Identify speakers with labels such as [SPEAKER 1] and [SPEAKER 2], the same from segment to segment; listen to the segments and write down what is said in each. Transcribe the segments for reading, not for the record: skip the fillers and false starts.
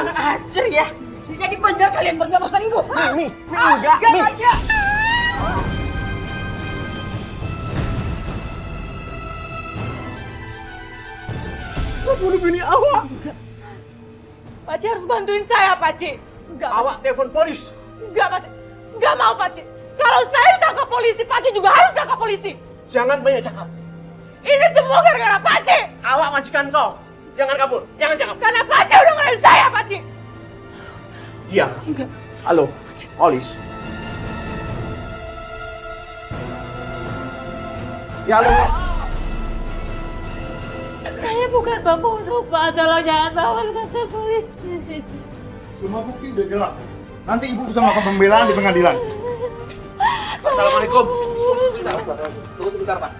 [SPEAKER 1] Kurang ajar ya. Jadi benar kalian berdua berselingkuh.
[SPEAKER 2] Mi, enggak,
[SPEAKER 1] Gak
[SPEAKER 2] Mi.
[SPEAKER 1] aja.
[SPEAKER 2] Kau bunuh bini awak.
[SPEAKER 1] Paci harus bantuin saya, Paci. Enggak,
[SPEAKER 2] Awak telepon polis.
[SPEAKER 1] Enggak, Paci. Enggak mau, Paci. Kalau saya ditangkap polisi, Paci juga harus tangkap polisi.
[SPEAKER 2] Jangan banyak cakap.
[SPEAKER 1] Ini semua gara-gara Paci.
[SPEAKER 2] Awak majikan kau. Jangan kabur, jangan cakap.
[SPEAKER 1] Karena Paci udah ngelain saya, Paci.
[SPEAKER 2] Diam. Halo, polis. Ya, halo.
[SPEAKER 1] Saya bukan pembunuh, Pak. Tolong jangan bawa ke kantor polisi.
[SPEAKER 3] Semua bukti udah jelas. Nanti ibu bisa melakukan pembelaan di pengadilan.
[SPEAKER 2] Assalamualaikum. Tunggu sebentar, Pak.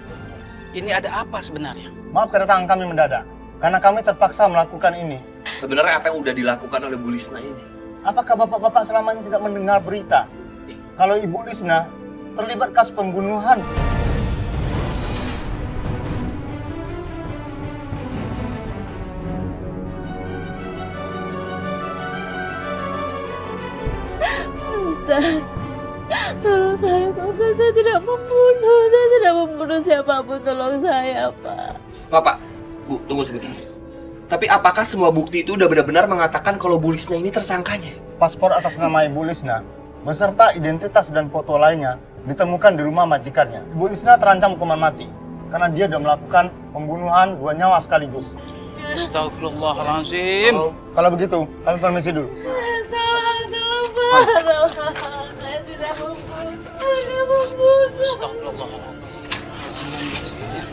[SPEAKER 2] Ini ada apa sebenarnya?
[SPEAKER 3] Maaf kedatangan kami mendadak. Karena kami terpaksa melakukan ini.
[SPEAKER 4] Sebenarnya apa yang udah dilakukan oleh Bu Lisna ini?
[SPEAKER 3] Apakah bapak-bapak selama ini tidak mendengar berita? Kalau Ibu Lisna terlibat kasus pembunuhan.
[SPEAKER 1] Ustaz, tolong saya, Pak. Saya tidak membunuh. Saya tidak membunuh siapapun. Tolong saya, Pak.
[SPEAKER 4] Bapak, Bu, tunggu sebentar. Tapi apakah semua bukti itu udah benar-benar mengatakan kalau Bu Lisna ini tersangkanya?
[SPEAKER 3] Paspor atas nama Ibu Lisna beserta identitas dan foto lainnya ditemukan di rumah majikannya. Ibu Lisna terancam hukuman mati karena dia sudah melakukan pembunuhan 2 nyawa sekaligus.
[SPEAKER 2] Astagfirullahaladzim.
[SPEAKER 3] Kalau begitu, kami permisi dulu.
[SPEAKER 1] Tolong, Pak. Saya tidak membunuh. Saya tidak membunuh.
[SPEAKER 2] Astagfirullahaladzim.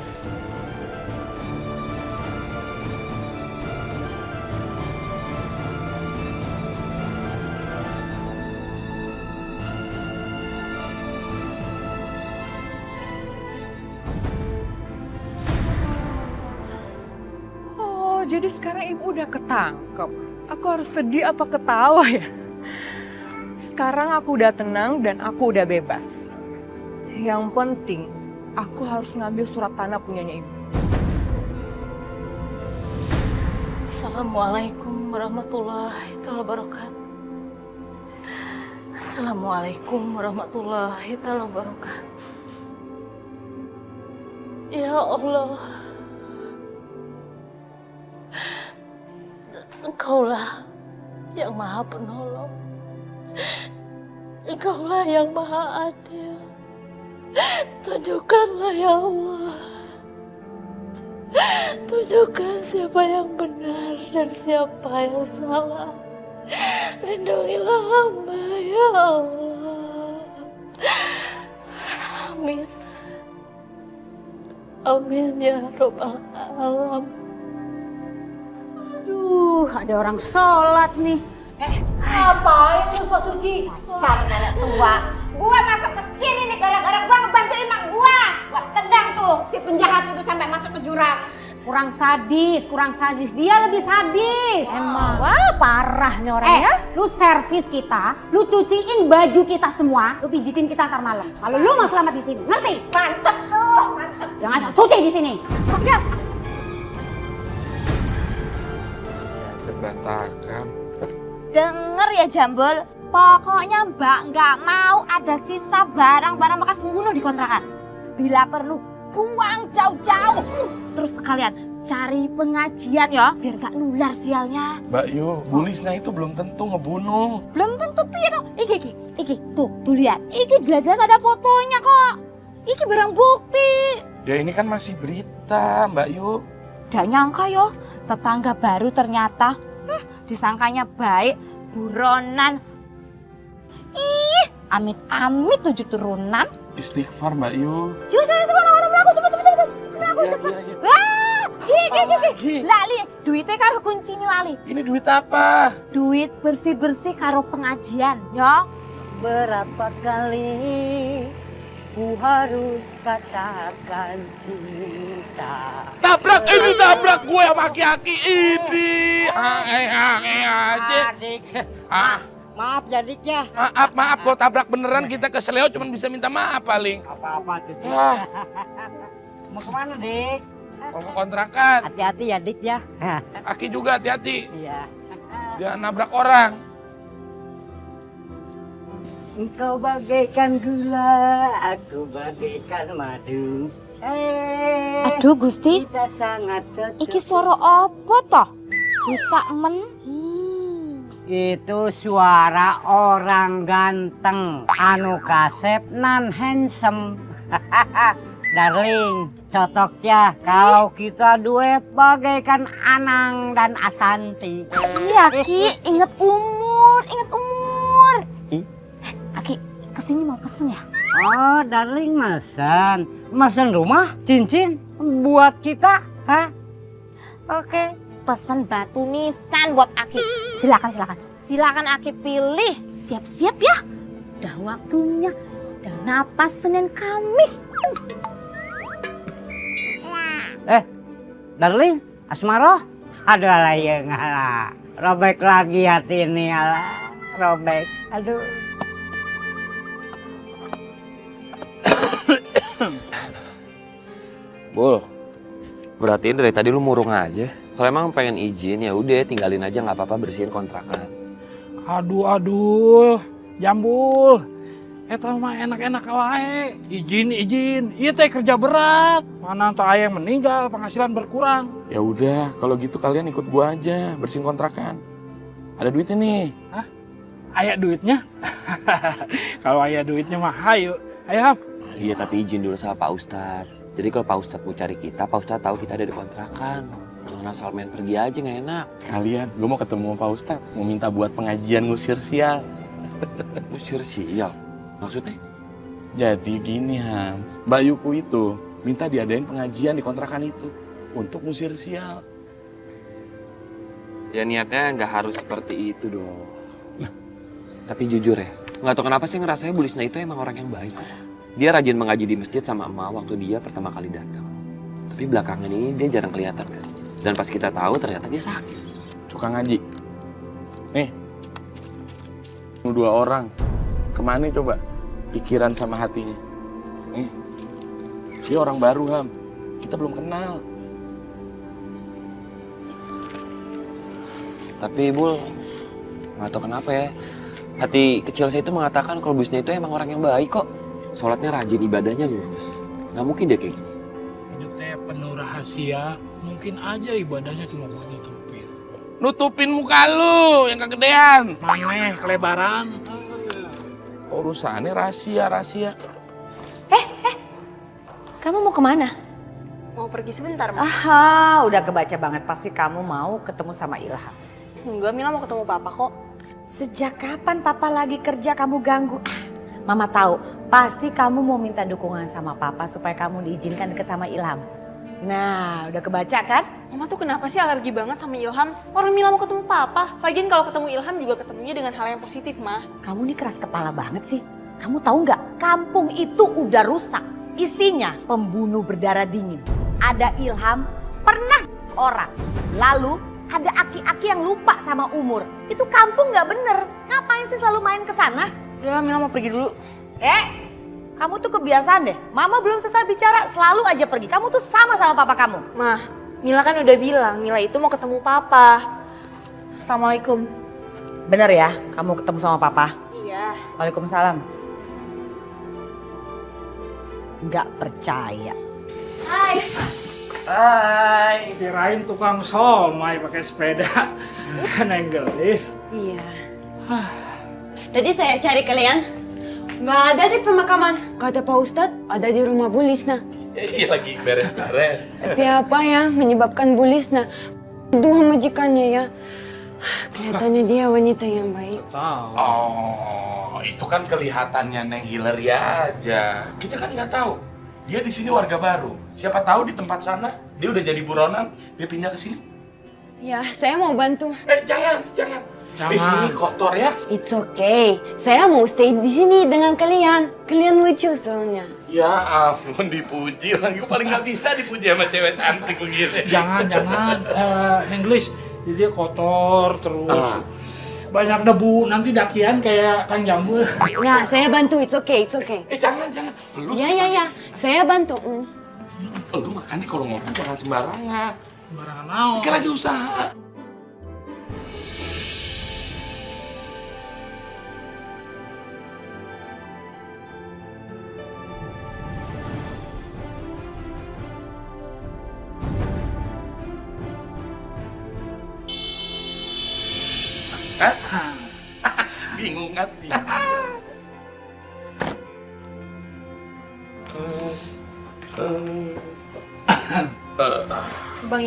[SPEAKER 5] Oh, jadi sekarang ibu udah ketangkep. Aku harus sedih apa ketawa ya? Sekarang aku udah tenang dan aku udah bebas. Yang penting, aku harus ngambil surat tanah punyanya ibu.
[SPEAKER 1] Assalamualaikum warahmatullahi wabarakatuh. Assalamualaikum warahmatullahi wabarakatuh. Ya Allah, Engkaulah yang Maha Penolong. Engkaulah yang Maha Adil. Tunjukkanlah ya Allah. Tunjukkan siapa yang benar dan siapa yang salah. Lindungilah hamba ya Allah. Amin. Amin ya Rabbal Alamin.
[SPEAKER 6] Aduh, ada orang sholat nih.
[SPEAKER 7] Ngapain lu so suci? Dasar nenek tua. Gua masuk ke sini nih gara-gara gua ngebantuin mak gua. Gua tendang tuh si penjahat itu sampai masuk ke jurang.
[SPEAKER 6] Kurang sadis. Dia lebih sadis. Emang. Wah, parah nih orangnya. Lu servis kita, lu cuciin baju kita semua, lu pijitin kita ntar malam. Kalau lu mau selamat di sini, ngerti?
[SPEAKER 7] Mantep tuh, mantep.
[SPEAKER 6] Jangan sok suci di sini. Ya.
[SPEAKER 8] Berantakan.
[SPEAKER 7] Denger ya Jambul, pokoknya Mbak nggak mau ada sisa barang-barang bekas pembunuh di kontrakan. Bila perlu, buang jauh-jauh. Terus sekalian cari pengajian ya, biar nggak nular sialnya.
[SPEAKER 8] Mbak Yu, Bu Lisna itu belum tentu ngebunuh.
[SPEAKER 7] Belum tentu piye toh. Iki. Tuh lihat. Iki jelas-jelas ada fotonya kok. Iki barang bukti.
[SPEAKER 8] Ya ini kan masih berita, Mbak Yu.
[SPEAKER 7] Gak nyangka yo, tetangga baru ternyata disangkanya baik, buronan. Ih, amit-amit 7 turunan.
[SPEAKER 8] Istighfar, Mbak Yu.
[SPEAKER 7] Yuk saya sekolah melaku cepet. Melaku cepet.
[SPEAKER 8] Iya.
[SPEAKER 7] Wah,
[SPEAKER 8] Apalagi?
[SPEAKER 7] Lali, duitnya karo kuncinya lali.
[SPEAKER 8] Ini duit apa?
[SPEAKER 7] Duit bersih-bersih karo pengajian, ya.
[SPEAKER 6] Berapa kali ku harus katakan cinta.
[SPEAKER 8] Tabrak gue sama aki-aki ini. Aja.
[SPEAKER 6] Adik,
[SPEAKER 8] Ah,
[SPEAKER 6] maaf ya Dik ya.
[SPEAKER 8] maaf kalau tabrak beneran kita keseleo cuma bisa minta maaf paling.
[SPEAKER 6] Apa-apa tuh.
[SPEAKER 8] Ah,
[SPEAKER 6] Mau kemana Dik?
[SPEAKER 8] mau ke kontrakan.
[SPEAKER 6] Hati-hati ya Dik ya.
[SPEAKER 8] Aki juga hati-hati.
[SPEAKER 6] Iya.
[SPEAKER 8] Jangan nabrak orang.
[SPEAKER 9] Engkau bagaikan gula, aku bagaikan madu.
[SPEAKER 7] Aduh Gusti,
[SPEAKER 9] Kita sangat cocok.
[SPEAKER 7] iki suara apa toh? Rusak men.
[SPEAKER 9] Itu suara orang ganteng, anu kasep nan handsome. Darling, cocok ya kalau kita duet bagaikan Anang dan Asanti.
[SPEAKER 7] Iya Ki, inget umur, inget umur.
[SPEAKER 9] Ih.
[SPEAKER 7] Aki, kesini mau pesen ya?
[SPEAKER 9] Oh, darling mesen rumah, cincin buat kita, hah? Oke.
[SPEAKER 7] Pesen batu nisan buat Aki. Silakan, silakan. Silakan Aki pilih. Siap-siap ya. Udah waktunya. Udah napas Senin Kamis.
[SPEAKER 9] Darling, Asmaro, aduh ala ya ngalah. Robek lagi hati ini ala. Robek, aduh.
[SPEAKER 4] Bul, berarti dari tadi lu murung aja. Kalau emang pengen izin ya udah tinggalin aja nggak apa-apa, bersihin kontrakan.
[SPEAKER 10] Aduh, Jambul. Eta mah enak-enak wae. Izin. Iya teh kerja berat. Mana entah aya yang meninggal, penghasilan berkurang.
[SPEAKER 8] Ya udah, kalau gitu kalian ikut gua aja bersihin kontrakan. Ada duitnya nih.
[SPEAKER 10] Hah? Aya duitnya? Kalau aya duitnya mah hayu. Ayo, Ham.
[SPEAKER 4] Iya tapi izin dulu sama Pak Ustadz. Jadi kalau Pak Ustadz mau cari kita, Pak Ustadz tahu kita ada di kontrakan. Jangan asal main pergi aja nggak enak.
[SPEAKER 8] Kalian, gua mau ketemu Pak Ustadz. Mau minta buat pengajian ngusir sial.
[SPEAKER 4] Usir sial? Maksudnya?
[SPEAKER 8] Jadi gini Ham, Mbak Yuku itu minta diadain pengajian di kontrakan itu untuk ngusir sial.
[SPEAKER 4] Ya niatnya nggak harus seperti itu dong. Tapi jujur ya, nggak tahu kenapa sih ngerasanya Bu Lisna itu emang orang yang baik kok. Dia rajin mengaji di masjid sama emak waktu dia pertama kali datang. Tapi belakangan ini dia jarang kelihatan kan. Dan pas kita tahu ternyata dia sakit.
[SPEAKER 8] Suka ngaji. Nih, dua orang. Kemana coba pikiran sama hatinya? Nih, dia orang baru Ham. Kita belum kenal.
[SPEAKER 4] Tapi Bul, nggak tahu kenapa ya. Hati kecil saya itu mengatakan kalau Bu Lisna itu emang orang yang baik kok. Sholatnya rajin, ibadahnya lurus. Nggak mungkin dia kayak gini.
[SPEAKER 10] Hidup teh penuh rahasia. Mungkin aja ibadahnya cuma buat nutupin.
[SPEAKER 8] Nutupin muka lu yang kegedean.
[SPEAKER 10] Maneh kelebaran.
[SPEAKER 8] Urusannya rahasia.
[SPEAKER 5] Kamu mau kemana?
[SPEAKER 11] Mau pergi sebentar, Ma.
[SPEAKER 5] Aha, udah kebaca banget pasti kamu mau ketemu sama Ilham.
[SPEAKER 11] Enggak, Mila mau ketemu Papa kok.
[SPEAKER 5] Sejak kapan Papa lagi kerja kamu ganggu? Mama tahu, pasti kamu mau minta dukungan sama Papa supaya kamu diizinkan deket sama Ilham. Nah, udah kebaca kan?
[SPEAKER 11] Mama tuh kenapa sih alergi banget sama Ilham? Orang Mila mau ketemu Papa. Lagian kalau ketemu Ilham juga ketemunya dengan hal yang positif, Ma.
[SPEAKER 5] Kamu nih keras kepala banget sih. Kamu tahu nggak? Kampung itu udah rusak. Isinya pembunuh berdarah dingin. Ada Ilham, pernah orang. Lalu ada aki-aki yang lupa sama umur. Itu kampung nggak bener. Ngapain sih selalu main ke sana?
[SPEAKER 11] Udah, Mila mau pergi dulu.
[SPEAKER 5] Kamu tuh kebiasaan deh. Mama belum selesai bicara, selalu aja pergi. Kamu tuh sama papa kamu.
[SPEAKER 11] Ma, Mila kan udah bilang, Mila itu mau ketemu Papa. Assalamualaikum.
[SPEAKER 5] Bener ya, kamu ketemu sama papa?
[SPEAKER 11] Iya.
[SPEAKER 5] Waalaikumsalam. Nggak percaya.
[SPEAKER 10] Hai, kirain tukang somai pakai sepeda. Neng Gelis.
[SPEAKER 12] Iya. Tadi saya cari kalian, nggak ada di pemakaman. Kata Pak Ustadz, ada di rumah Bu Lisna.
[SPEAKER 8] Iya lagi beres-beres.
[SPEAKER 12] Tapi apa yang menyebabkan Bu Lisna? Dua majikannya ya. Kelihatannya dia wanita yang baik.
[SPEAKER 8] Oh, itu kan kelihatannya Neng Hillary aja. Kita kan nggak tahu. Dia di sini warga baru. Siapa tahu di tempat sana dia udah jadi buronan, dia pindah ke sini.
[SPEAKER 12] Ya, saya mau bantu.
[SPEAKER 8] Jangan. Di sini kotor ya.
[SPEAKER 12] It's okay. Saya mau stay di sini dengan kalian. Kalian lucu soalnya.
[SPEAKER 8] Ya ampun, dipuji lagi. Gue paling nggak bisa dipuji sama cewek cantik begini.
[SPEAKER 10] Jangan. Neng Gelis, jadi dia kotor terus. Banyak debu, nanti dakian kayak Kang Jambul.
[SPEAKER 12] Ya, saya bantu. It's okay.
[SPEAKER 8] Jangan. Lu
[SPEAKER 12] Ya. Saya bantu.
[SPEAKER 8] Lu makanya kalau ngomong jangan sembarangan.
[SPEAKER 10] Sembarangan naon.
[SPEAKER 8] Kan lagi usaha. Hah? Bingung kan?
[SPEAKER 11] Bang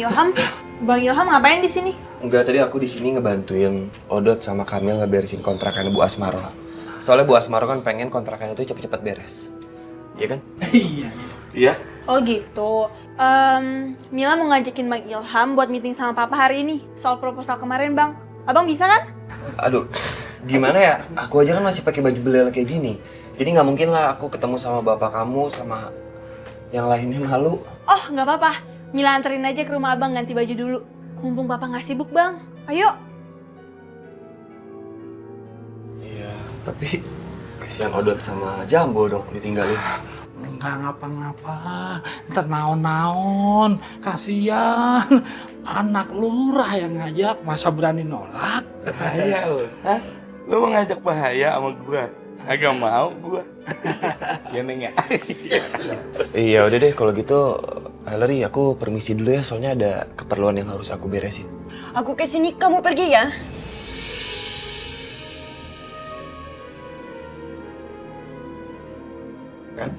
[SPEAKER 11] Ilham ngapain di sini?
[SPEAKER 4] Enggak, tadi aku di sini ngebantuin Odot sama Kamil ngeberesin kontrakan Bu Asmaro. Soalnya Bu Asmaro kan pengen kontrakan itu cepet-cepet beres. Iya kan?
[SPEAKER 8] Iya.
[SPEAKER 11] Oh gitu. Mila mau ngajakin Bang Ilham buat meeting sama Papa hari ini soal proposal kemarin, Bang. Abang bisa kan?
[SPEAKER 4] Aduh, gimana ya? Aku aja kan masih pakai baju belel kayak gini. Jadi nggak mungkin lah aku ketemu sama bapak kamu sama yang lainnya, malu.
[SPEAKER 11] Oh, nggak apa-apa. Mila anterin aja ke rumah Abang ganti baju dulu. Mumpung Papa nggak sibuk, Bang. Ayo.
[SPEAKER 4] Iya, tapi kasihan Odot sama Jambo dong ditinggalin.
[SPEAKER 10] Enggak ngapa-ngapa, ntar naon-naon, kasihan anak lurah yang ngajak, masa berani nolak?
[SPEAKER 8] Bahaya lo, hah? Lo mau ngajak bahaya sama gua? Agak mau gua. Ya Neng ya?
[SPEAKER 4] Iya udah deh kalau gitu, Hillary aku permisi dulu ya, soalnya ada keperluan yang harus aku beresin.
[SPEAKER 12] Aku kesini, kamu pergi ya.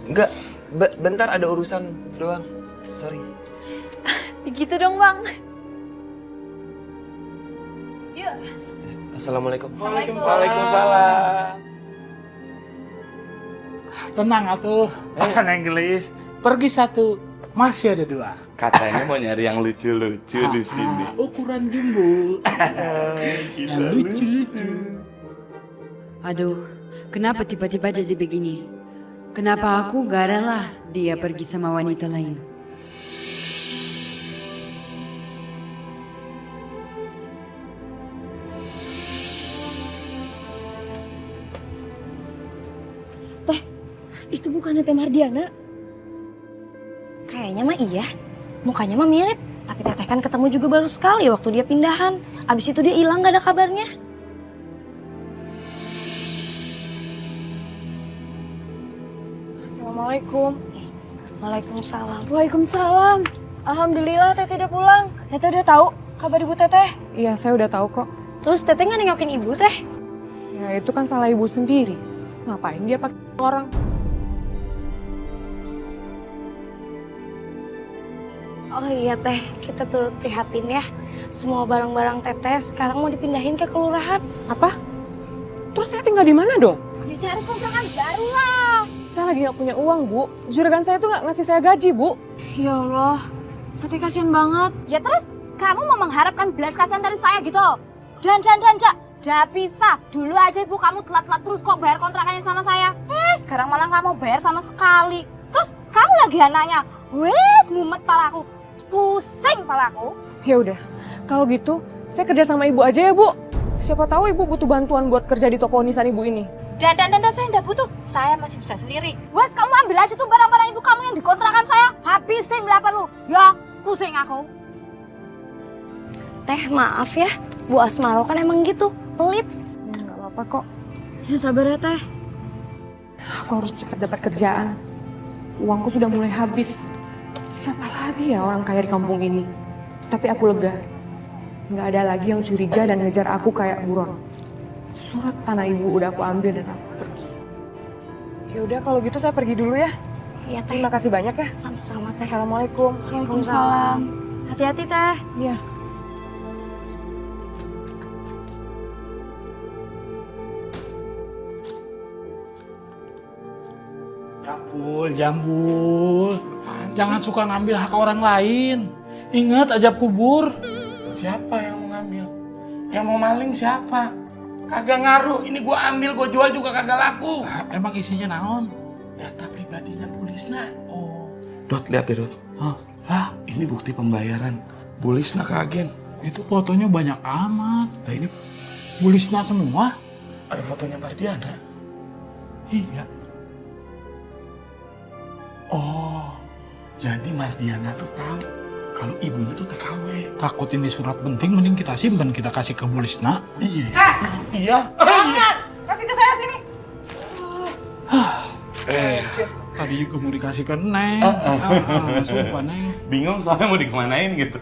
[SPEAKER 4] Enggak, bentar ada urusan doang. Sorry.
[SPEAKER 11] Gitu dong, Bang. Yuk.
[SPEAKER 4] Assalamualaikum.
[SPEAKER 8] Waalaikumsalam.
[SPEAKER 10] Tenang atuh, Neng Gelis. Pergi satu, masih ada dua.
[SPEAKER 8] Katanya mau nyari yang lucu-lucu di sini.
[SPEAKER 10] Ukuran jumbo. Yang lucu-lucu.
[SPEAKER 12] Aduh, kenapa tiba-tiba jadi begini? Kenapa aku gak rela dia pergi sama wanita lain?
[SPEAKER 1] Teh, itu bukannya Teh Mardiana? Kayaknya mah iya. Mukanya mah mirip. Tapi Teteh kan ketemu juga baru sekali waktu dia pindahan. Abis itu dia hilang gak ada kabarnya.
[SPEAKER 5] Assalamualaikum.
[SPEAKER 1] Waalaikumsalam. Waalaikumsalam. Alhamdulillah Teteh udah pulang. Teteh udah tahu kabar Ibu Teteh?
[SPEAKER 5] Iya, saya udah tahu kok.
[SPEAKER 1] Terus Teteh nggak nengokin Ibu Teh?
[SPEAKER 5] Ya itu kan salah ibu sendiri. Ngapain dia pakai orang?
[SPEAKER 1] Oh iya Teh, kita turut prihatin ya. Semua barang-barang Teteh sekarang mau dipindahin ke kelurahan.
[SPEAKER 5] Apa? Terus saya tinggal di mana dong?
[SPEAKER 7] Ya cari kontrakan baru lah.
[SPEAKER 5] Saya lagi nggak punya uang, Bu. Juragan saya tuh nggak ngasih saya gaji, Bu.
[SPEAKER 1] Ya Allah, Teteh kasihan banget.
[SPEAKER 7] Ya terus kamu mau mengharapkan belas kasihan dari saya gitu? Dan, dah bisa. Dulu aja Ibu kamu telat-telat terus kok bayar kontrakannya sama saya. Sekarang malah nggak mau bayar sama sekali. Terus kamu lagi anaknya, wes mumet palaku. Pusing palaku.
[SPEAKER 5] Ya udah, kalau gitu saya kerja sama ibu aja ya, Bu. Siapa tahu ibu butuh bantuan buat kerja di toko nisan ibu ini.
[SPEAKER 7] Dan saya nggak butuh. Saya masih bisa sendiri. Wes kamu ambil aja tuh barang-barang ibu kamu yang di kontrakan saya. Habisin berapa lu? Ya, pusing aku.
[SPEAKER 1] Teh maaf ya, Bu Asmaro kan emang gitu, pelit.
[SPEAKER 5] Nggak apa-apa kok.
[SPEAKER 1] Ya sabar ya Teh.
[SPEAKER 5] Aku harus cepat dapat kerjaan. Uangku sudah mulai habis. Siapa lagi ya orang kaya di kampung ini? Tapi aku lega. Nggak ada lagi yang curiga dan ngejar aku kayak buron. Surat tanah ibu udah aku ambil dan aku pergi. Ya udah kalau gitu saya pergi dulu ya.
[SPEAKER 1] Iya Teh.
[SPEAKER 5] Terima kasih banyak ya.
[SPEAKER 1] Sama-sama Teh.
[SPEAKER 5] Assalamualaikum.
[SPEAKER 1] Waalaikumsalam. Hati-hati Teh.
[SPEAKER 5] Iya.
[SPEAKER 10] Jambul. Jangan suka ngambil hak orang lain. Ingat ajab kubur.
[SPEAKER 8] Siapa yang mau ngambil? Yang mau maling siapa? Kagak ngaruh. Ini gua ambil, gua jual juga kagak laku.
[SPEAKER 10] Emang isinya naon?
[SPEAKER 8] Data pribadinya Bulisna. Oh. Dot, lihat deh Dot.
[SPEAKER 10] Hah?
[SPEAKER 8] Ini bukti pembayaran Bulisna ke agen.
[SPEAKER 10] Itu fotonya banyak amat.
[SPEAKER 8] Nah ini
[SPEAKER 10] Bulisna semua?
[SPEAKER 8] ada fotonya Mardiana.
[SPEAKER 10] Iya.
[SPEAKER 8] Oh, jadi Mardiana tuh tahu kalau ibunya tuh TKW.
[SPEAKER 10] Takut ini surat penting, mending kita simpan, kita kasih ke Bulisna.
[SPEAKER 8] Iya.
[SPEAKER 10] Iya.
[SPEAKER 7] Jangan! Kasih ke saya sini.
[SPEAKER 10] Tadi juga mau dikasih ke Neng. Sumpah Neng.
[SPEAKER 8] Bingung soalnya mau dikemanain gitu.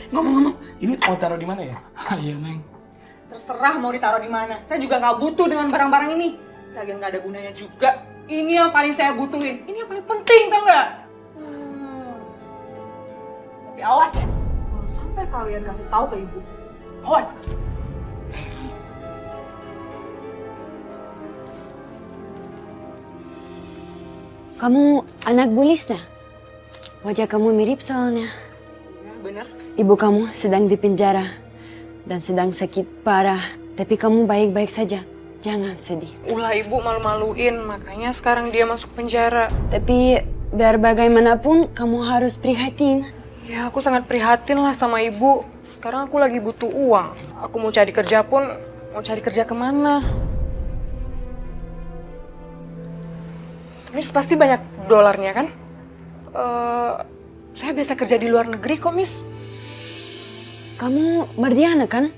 [SPEAKER 8] Ngomong-ngomong, ini mau taruh di mana ya?
[SPEAKER 10] Iya Neng.
[SPEAKER 5] Terserah mau ditaruh di mana. Saya juga nggak butuh dengan barang-barang ini. Lagian nggak ada gunanya juga. Ini yang paling saya butuhin. Ini yang paling penting, tau nggak? Tapi awas ya, kalau sampai kalian kasih tahu ke ibu, awas.
[SPEAKER 12] Kamu anak Bu Lisna? Wajah kamu mirip soalnya.
[SPEAKER 5] Ya, bener.
[SPEAKER 12] Ibu kamu sedang di penjara dan sedang sakit parah. Tapi kamu baik-baik saja. Jangan sedih.
[SPEAKER 5] Ulah ibu malu-maluin, makanya sekarang dia masuk penjara.
[SPEAKER 12] Tapi biar bagaimanapun kamu harus prihatin.
[SPEAKER 5] Ya aku sangat prihatin lah sama ibu. Sekarang aku lagi butuh uang. Aku mau cari kerja pun, mau cari kerja kemana? Miss pasti banyak dolarnya kan? Saya biasa kerja di luar negeri kok, Miss.
[SPEAKER 12] Kamu Mardiana kan?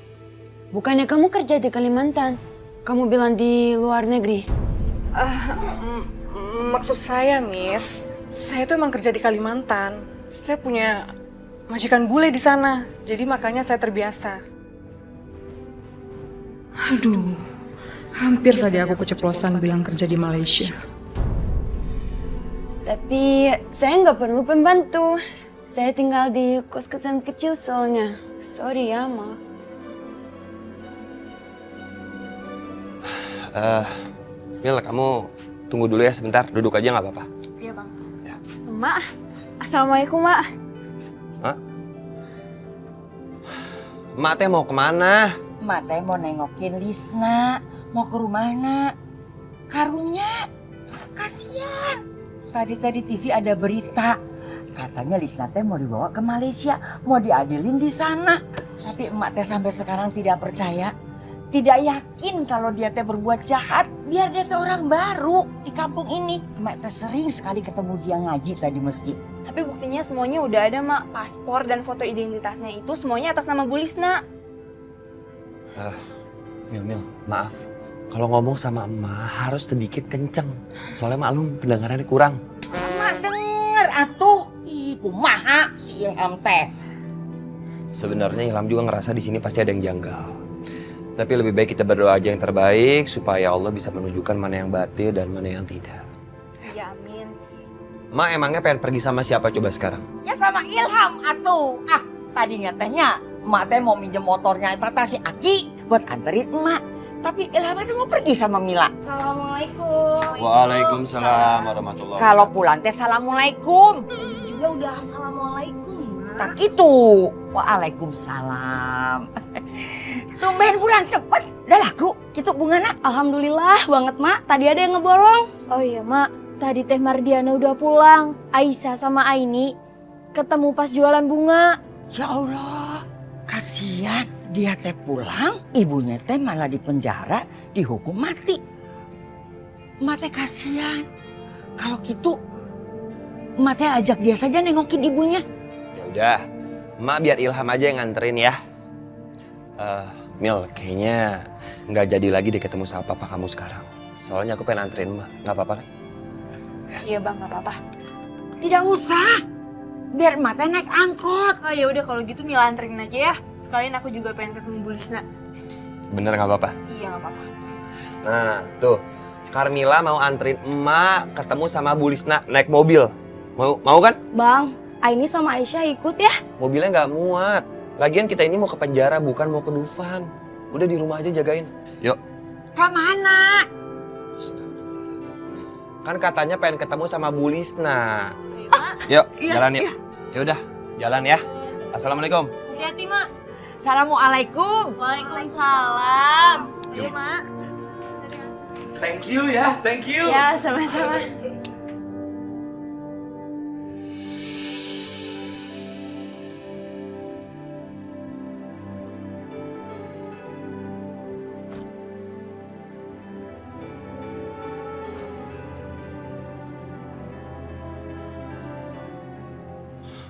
[SPEAKER 12] Bukannya kamu kerja di Kalimantan? Kamu bilang di luar negeri.
[SPEAKER 5] Maksud saya, Miss, saya tuh emang kerja di Kalimantan. Saya punya majikan bule di sana, jadi makanya saya terbiasa. Aduh, hampir saja aku keceplosan bilang kerja di Malaysia.
[SPEAKER 12] Tapi saya nggak perlu pembantu. Saya tinggal di kos-kosan kecil soalnya. Sorry ya, Ma.
[SPEAKER 4] Mil, kamu tunggu dulu ya sebentar. Duduk aja nggak apa-apa.
[SPEAKER 11] Iya bang.
[SPEAKER 4] Ya.
[SPEAKER 11] Mak, assalamualaikum mak.
[SPEAKER 4] Hah? Mak teh mau kemana?
[SPEAKER 13] Mak teh mau nengokin Lisna, mau ke rumahna. Karunya, kasihan. Tadi TV ada berita, katanya Lisna teh mau dibawa ke Malaysia, mau diadilin di sana. Tapi emak teh sampai sekarang tidak percaya, tidak yakin kalau dia teh berbuat jahat. Biar dia teh orang baru di kampung ini. Emak teh sering sekali ketemu dia ngaji tadi masjid.
[SPEAKER 11] Tapi buktinya semuanya udah ada mak. Paspor dan foto identitasnya itu semuanya atas nama Bu Lisna.
[SPEAKER 4] Mil, maaf. Kalau ngomong sama emak harus sedikit kenceng. Soalnya maklum pendengarannya kurang.
[SPEAKER 13] Emak denger atuh. Ih, kumaha si Ilham teh.
[SPEAKER 4] Sebenarnya Ilham juga ngerasa di sini pasti ada yang janggal. Tapi lebih baik kita berdoa aja yang terbaik supaya Allah bisa menunjukkan mana yang batil dan mana yang tidak.
[SPEAKER 11] Ya amin.
[SPEAKER 4] Mak emangnya pengen pergi sama siapa coba sekarang?
[SPEAKER 13] Ya sama Ilham atuh. Tadinya tehnya emak teh mau minjem motornya Tata si Aki buat anterin emak. Tapi Ilham teh mau pergi sama Mila.
[SPEAKER 11] Assalamualaikum.
[SPEAKER 4] Waalaikumsalam warahmatullahi wabarakatuh.
[SPEAKER 13] Kalau pulang teh assalamualaikum.
[SPEAKER 11] Juga udah assalamualaikum.
[SPEAKER 13] Tak itu. Waalaikumsalam. Tumben pulang cepet. Udah laku gitu bungana.
[SPEAKER 11] Alhamdulillah banget mak. Tadi ada yang ngeborong. Oh iya mak. Tadi teh Mardiana udah pulang. Aisyah sama Aini ketemu pas jualan bunga.
[SPEAKER 13] Ya Allah, kasihan. Dia teh pulang, ibunya teh malah di penjara, dihukum mati. Emak teh kasihan. Kalau gitu, emak teh ajak dia saja nengokin ibunya.
[SPEAKER 4] Ya udah, emak biar Ilham aja yang nganterin ya. Mil, kayaknya nggak jadi lagi deh ketemu sama papa kamu sekarang. Soalnya aku pengen anterin emak, nggak apa-apa kan? Ya.
[SPEAKER 11] Iya bang, nggak apa-apa.
[SPEAKER 13] Tidak usah, biar emak teh naik angkot.
[SPEAKER 11] Oh ya udah kalau gitu Mila anterin aja ya. Sekalian aku juga pengen ketemu Bu Lisna.
[SPEAKER 4] Bener nggak apa-apa?
[SPEAKER 11] Iya nggak apa-apa.
[SPEAKER 4] Nah, tuh. Carmila mau anterin emak ketemu sama Bu Lisna naik mobil. Mau kan?
[SPEAKER 11] Bang, Aini sama Aisyah ikut ya?
[SPEAKER 4] Mobilnya nggak muat. Lagian kita ini mau ke penjara bukan mau ke Dufan. Udah di rumah aja jagain. Yuk.
[SPEAKER 13] Kemana?
[SPEAKER 4] Kan katanya pengen ketemu sama Bu Lisna. Yuk, jalan yuk. Ya udah, jalan ya. Assalamualaikum.
[SPEAKER 11] Hati-hati mak.
[SPEAKER 13] Assalamualaikum.
[SPEAKER 11] Waalaikumsalam.
[SPEAKER 4] Yuk.
[SPEAKER 11] Mak.
[SPEAKER 8] Thank you ya, thank you.
[SPEAKER 12] Ya, sama-sama.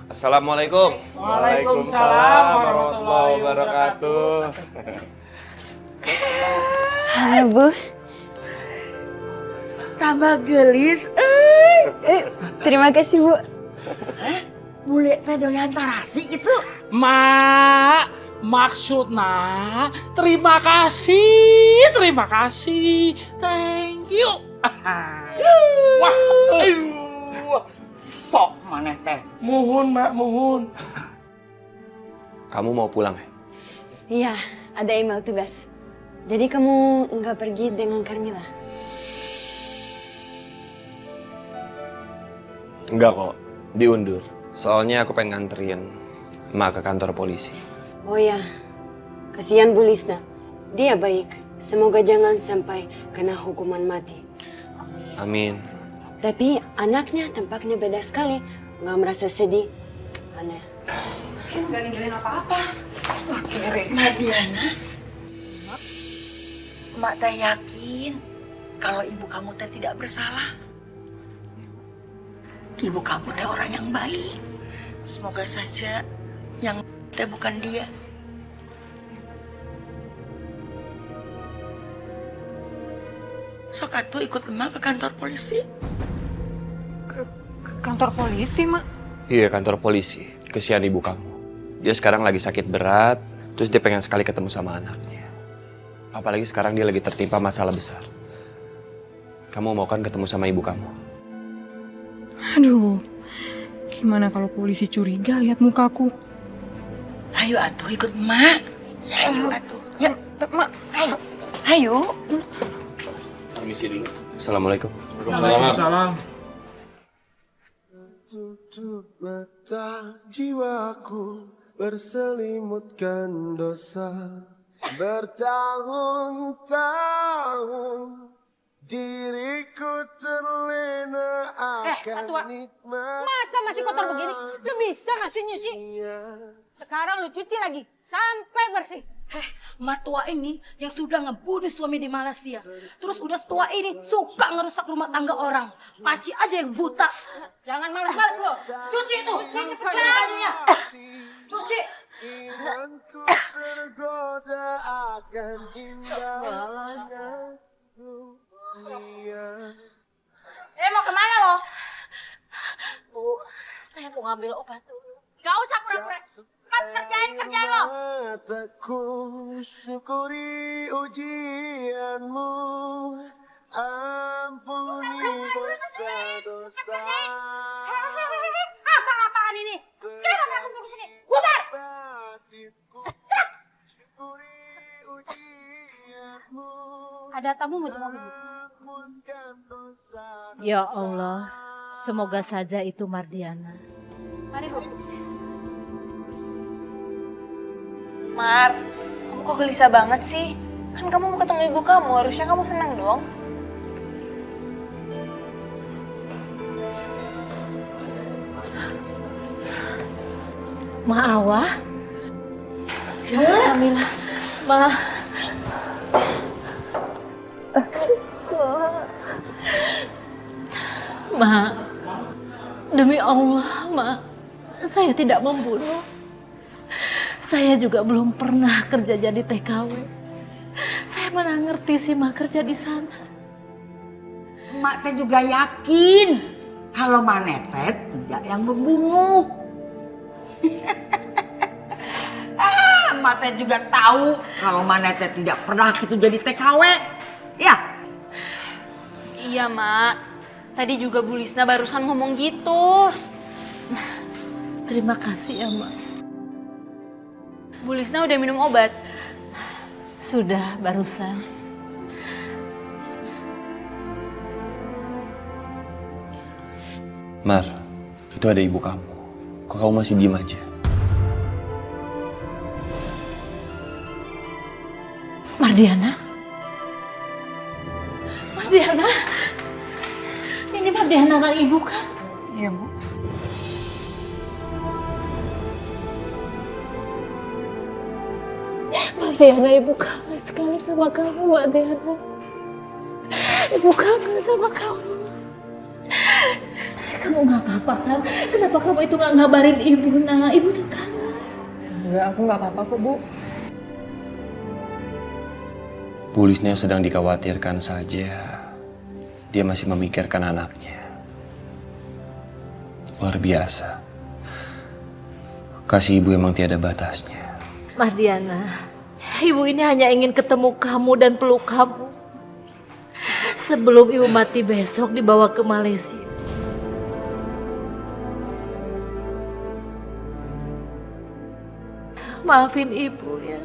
[SPEAKER 4] Assalamualaikum.
[SPEAKER 8] Waalaikumsalam warahmatullahi wabarakatuh.
[SPEAKER 12] Halo, Bu.
[SPEAKER 13] Tambah gelis,
[SPEAKER 12] Terima kasih, Bu.
[SPEAKER 13] Bule teh doyan tarasi gitu.
[SPEAKER 10] Mak, Maksudnya, terima kasih, thank you. Wah,
[SPEAKER 13] Sok maneh teh.
[SPEAKER 8] Muhun, Mak, muhun.
[SPEAKER 4] Kamu mau pulang ya?
[SPEAKER 12] Iya, ada email tugas. Jadi kamu nggak pergi dengan Carmila?
[SPEAKER 4] Enggak kok, diundur. Soalnya aku pengen nganterin Mak ke kantor polisi.
[SPEAKER 12] Oh ya, kasihan Bu Lisna. Dia baik. Semoga jangan sampai kena hukuman mati.
[SPEAKER 4] Amin.
[SPEAKER 12] Tapi anaknya tampaknya beda sekali. Nggak merasa sedih. Aneh.
[SPEAKER 13] Gak ninggalin apa-apa. Wah, kere Mardiana. Mak teh yakin kalau ibu kamu teh tidak bersalah. Ibu kamu teh orang yang baik. Semoga saja yang teh bukan dia. Sok atuh ikut emak ke kantor polisi.
[SPEAKER 5] Ke kantor polisi, Mak?
[SPEAKER 4] Iya, kantor polisi. Kesian ibu kamu. Dia sekarang lagi sakit berat, terus dia pengen sekali ketemu sama anaknya. Apalagi sekarang dia lagi tertimpa masalah besar. Kamu mau kan ketemu sama ibu kamu?
[SPEAKER 5] Aduh, gimana kalau polisi curiga lihat mukaku?
[SPEAKER 13] Ayo atuh ikut emak. Ayo atuh. Ya,
[SPEAKER 5] Mak.
[SPEAKER 13] Ayo.
[SPEAKER 4] Permisi dulu. Assalamualaikum.
[SPEAKER 10] Waalaikumsalam.
[SPEAKER 14] Tutup mata jiwaku berselimutkan dosa. Bertahun-tahun diriku terlena akan nikmat.
[SPEAKER 6] Masa masih kotor begini? Lu bisa ngasih nyuci? Sekarang lu cuci lagi sampai bersih.
[SPEAKER 15] Mak tua ini yang sudah ngebunuh suami di Malaysia. Terus udah tua ini suka ngerusak rumah tangga orang. Paci aja yang buta.
[SPEAKER 6] Jangan malas-malas lo.
[SPEAKER 15] Cuci itu.
[SPEAKER 6] Cuci cepet
[SPEAKER 15] bajunya. Cuci.
[SPEAKER 14] Imanku tergoda akan indahnya dunia.
[SPEAKER 6] Mau kemana lo?
[SPEAKER 15] Bu, saya mau ngambil obat dulu.
[SPEAKER 6] Gak usah pura-pura. Cepat kerjain kerjaan lo.
[SPEAKER 14] Mataku syukuri ujianmu. Ampuni dosa-dosa.
[SPEAKER 6] Apa-apaan ini? Kenapa kamu mau kesini? Bubar! Ada tamu mau jenguk ibu.
[SPEAKER 1] Ya Allah, semoga saja itu Mardiana.
[SPEAKER 6] Mari Bu.
[SPEAKER 5] Mar, kamu kok gelisah banget sih? Kan kamu mau ketemu ibu kamu, harusnya kamu senang dong.
[SPEAKER 1] Ma Awa? Kamila, Ma. Ma, demi Allah, Ma, saya tidak membunuh. Saya juga belum pernah kerja jadi TKW. Saya mana ngerti sih Ma kerja di sana.
[SPEAKER 13] Mak teh juga yakin kalau Manetet tidak yang membunuh. Mak teh juga tahu kalau Manetet tidak pernah gitu jadi TKW. Ya.
[SPEAKER 11] Iya, Mak. Tadi juga Bu Lisna barusan ngomong gitu.
[SPEAKER 1] Terima kasih ya, Ma.
[SPEAKER 11] Bu Lisna udah minum obat?
[SPEAKER 1] Sudah, barusan.
[SPEAKER 4] Mar, itu ada ibu kamu. Kok kamu masih diem aja?
[SPEAKER 1] Mardiana? Mardiana? Ini Mardiana anak ibu kan?
[SPEAKER 5] Iya, Bu.
[SPEAKER 1] Mardiana, ibu kangen sekali sama kamu, Mardiana. Ibu kangen sama kamu. Kamu nggak apa-apa kan? Kenapa kamu itu nggak ngabarin ibu, Nak? Ibu tuh kangen.
[SPEAKER 5] Enggak, aku nggak apa-apa kok, Bu.
[SPEAKER 4] Polisnya sedang dikhawatirkan saja. Dia masih memikirkan anaknya. Luar biasa. Kasih ibu emang tiada batasnya.
[SPEAKER 1] Mardiana, ibu ini hanya ingin ketemu kamu dan peluk kamu. Sebelum ibu mati besok dibawa ke Malaysia. Maafin ibu ya.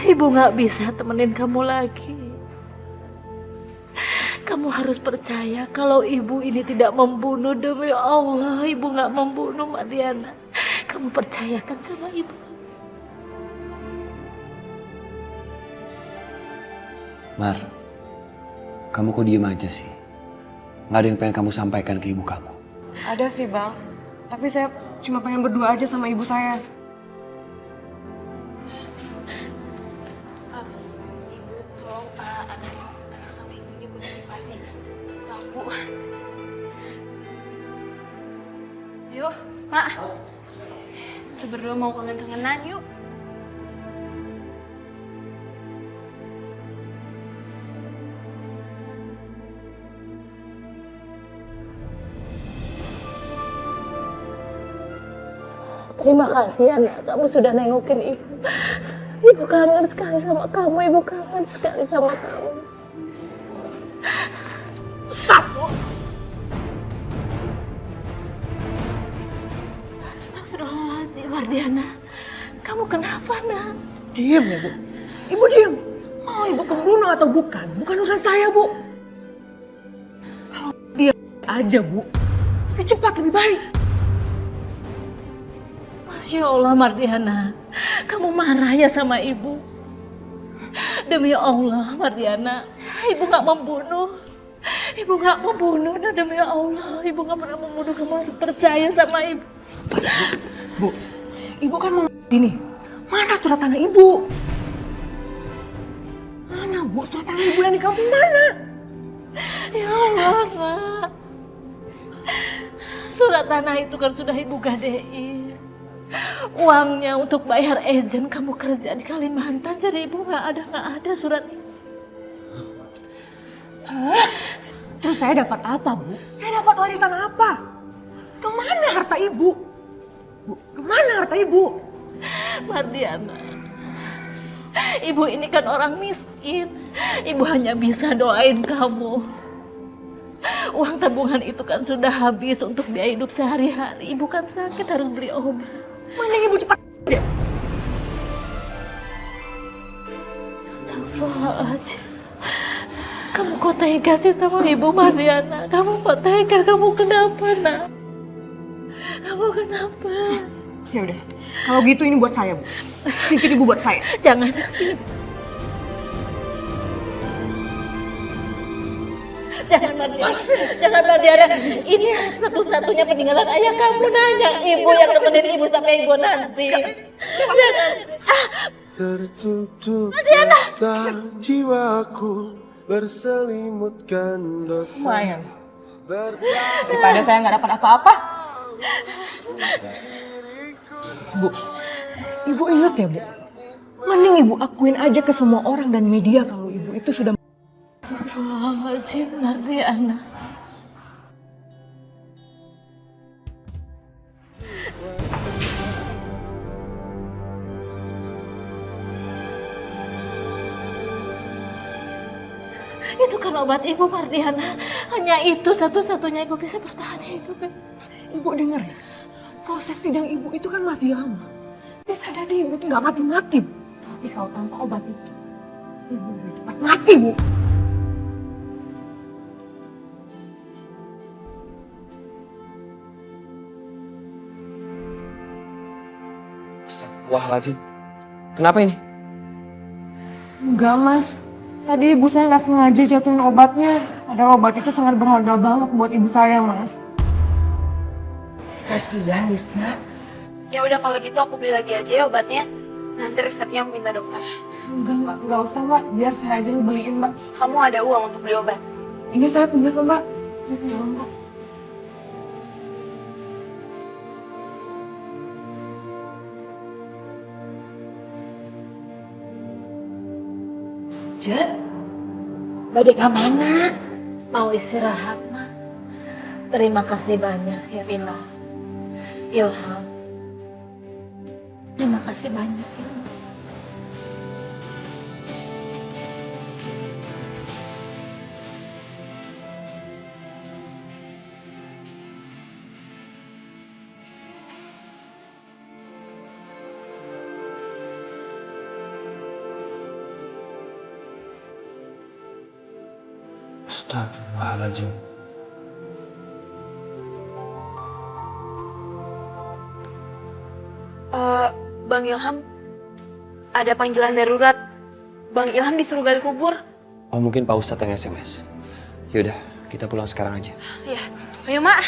[SPEAKER 1] Ibu gak bisa temenin kamu lagi. Kamu harus percaya kalau ibu ini tidak membunuh. Demi Allah, ibu gak membunuh Mardiana. Kamu percayakan sama ibu.
[SPEAKER 4] Mar, kamu kok diem aja sih? Nggak ada yang pengen kamu sampaikan ke ibu kamu?
[SPEAKER 5] Ada sih bang, tapi saya cuma pengen berdua aja sama ibu saya.
[SPEAKER 12] Ibu, tolong anak sama ibunya punya privasi. Maaf Bu. Yuk, Mak. Kita berdua mau kangen-kangenan yuk.
[SPEAKER 1] Terima kasih anak, kamu sudah nengokin ibu. Ibu kangen sekali sama kamu, ibu kangen sekali sama kamu. Astagfirullahaladzim, Mardiana. Kamu kenapa, nak?
[SPEAKER 5] Diam ya Bu. Ibu diam. Mau ibu pembunuh atau bukan urusan saya Bu. Kalau diam aja Bu, lebih cepat lebih baik.
[SPEAKER 1] Masya Allah Mardiana, kamu marah ya sama ibu? Demi Allah Mardiana, ibu gak membunuh. Ibu gak membunuh, demi Allah. Ibu gak pernah membunuh, kamu harus percaya sama ibu.
[SPEAKER 5] Bu, ibu kan mau ini. Mana surat tanah ibu? Mana Bu surat tanah ibu yang di kampung mana?
[SPEAKER 1] Ya Allah, Mak. Surat tanah itu kan sudah ibu gadein. Uangnya untuk bayar ejen kamu kerja di Kalimantan, jadi ibu nggak ada surat ini.
[SPEAKER 5] Hah? Terus saya dapat apa Bu? Saya dapat warisan apa? Kemana harta ibu? Bu, kemana harta ibu?
[SPEAKER 1] Mardiana, ibu ini kan orang miskin. Ibu hanya bisa doain kamu. Uang tabungan itu kan sudah habis untuk biaya hidup sehari-hari. Ibu kan sakit, harus beli obat.
[SPEAKER 5] Mending ibu cepat deh.
[SPEAKER 1] Astagfirullahaladzim. Kamu kok tega sih sama ibu Mardiana? Kamu kok tega? Kamu kenapa, nak? Kamu kenapa?
[SPEAKER 5] Ya udah, kalau gitu ini buat saya Bu. Cincin ibu buat saya.
[SPEAKER 1] Jangan sih. Jangan Mardiana, jangan Mardiana. Ini satu-satunya peninggalan ayah kamu, nanya ibu yang nemenin ibu sampai ibu nanti.
[SPEAKER 14] Tertutup mata jiwaku berselimutkan dosa.
[SPEAKER 5] Lumayan. Daripada saya nggak dapat apa-apa. Bu, ibu ingat ya Bu. Mending ibu akuin aja ke semua orang dan media kalau ibu itu sudah.
[SPEAKER 1] Astagfirullahaladzim, Mardiana. Itu kan obat ibu Mardiana. Hanya itu satu-satunya ibu bisa bertahan hidup.
[SPEAKER 5] Ibu dengar ya, proses sidang ibu itu kan masih lama. Bisa jadi ibu tuh nggak mati-mati. Tapi kalau tanpa obat itu, ibu udah cepat mati Bu.
[SPEAKER 4] Wah, Lajin. Kenapa ini?
[SPEAKER 5] Enggak Mas, tadi ibu saya nggak sengaja jatuhin obatnya. Padahal obat itu sangat berharga banget buat ibu saya Mas.
[SPEAKER 13] Kasihan Lisna.
[SPEAKER 11] Ya udah kalau gitu aku beli lagi aja ya obatnya. Nanti resepnya aku minta dokter.
[SPEAKER 5] Enggak usah Mbak, biar saya aja yang beliin Mbak.
[SPEAKER 11] Kamu ada uang untuk beli obat?
[SPEAKER 5] Ini saya punya kok Mbak. Saya punya uang Mbak.
[SPEAKER 1] Jat, balik ke mana? Mau istirahat, Ma. Terima kasih banyak ya, Vina. Ilham. Terima kasih banyak ya.
[SPEAKER 10] Astagfirullahaladzim.
[SPEAKER 11] Bang Ilham, ada panggilan darurat. Bang Ilham disuruh gali kubur.
[SPEAKER 4] Oh mungkin Pak Ustadz yang SMS. Yaudah, kita pulang sekarang aja.
[SPEAKER 11] Iya. Ayo Mak.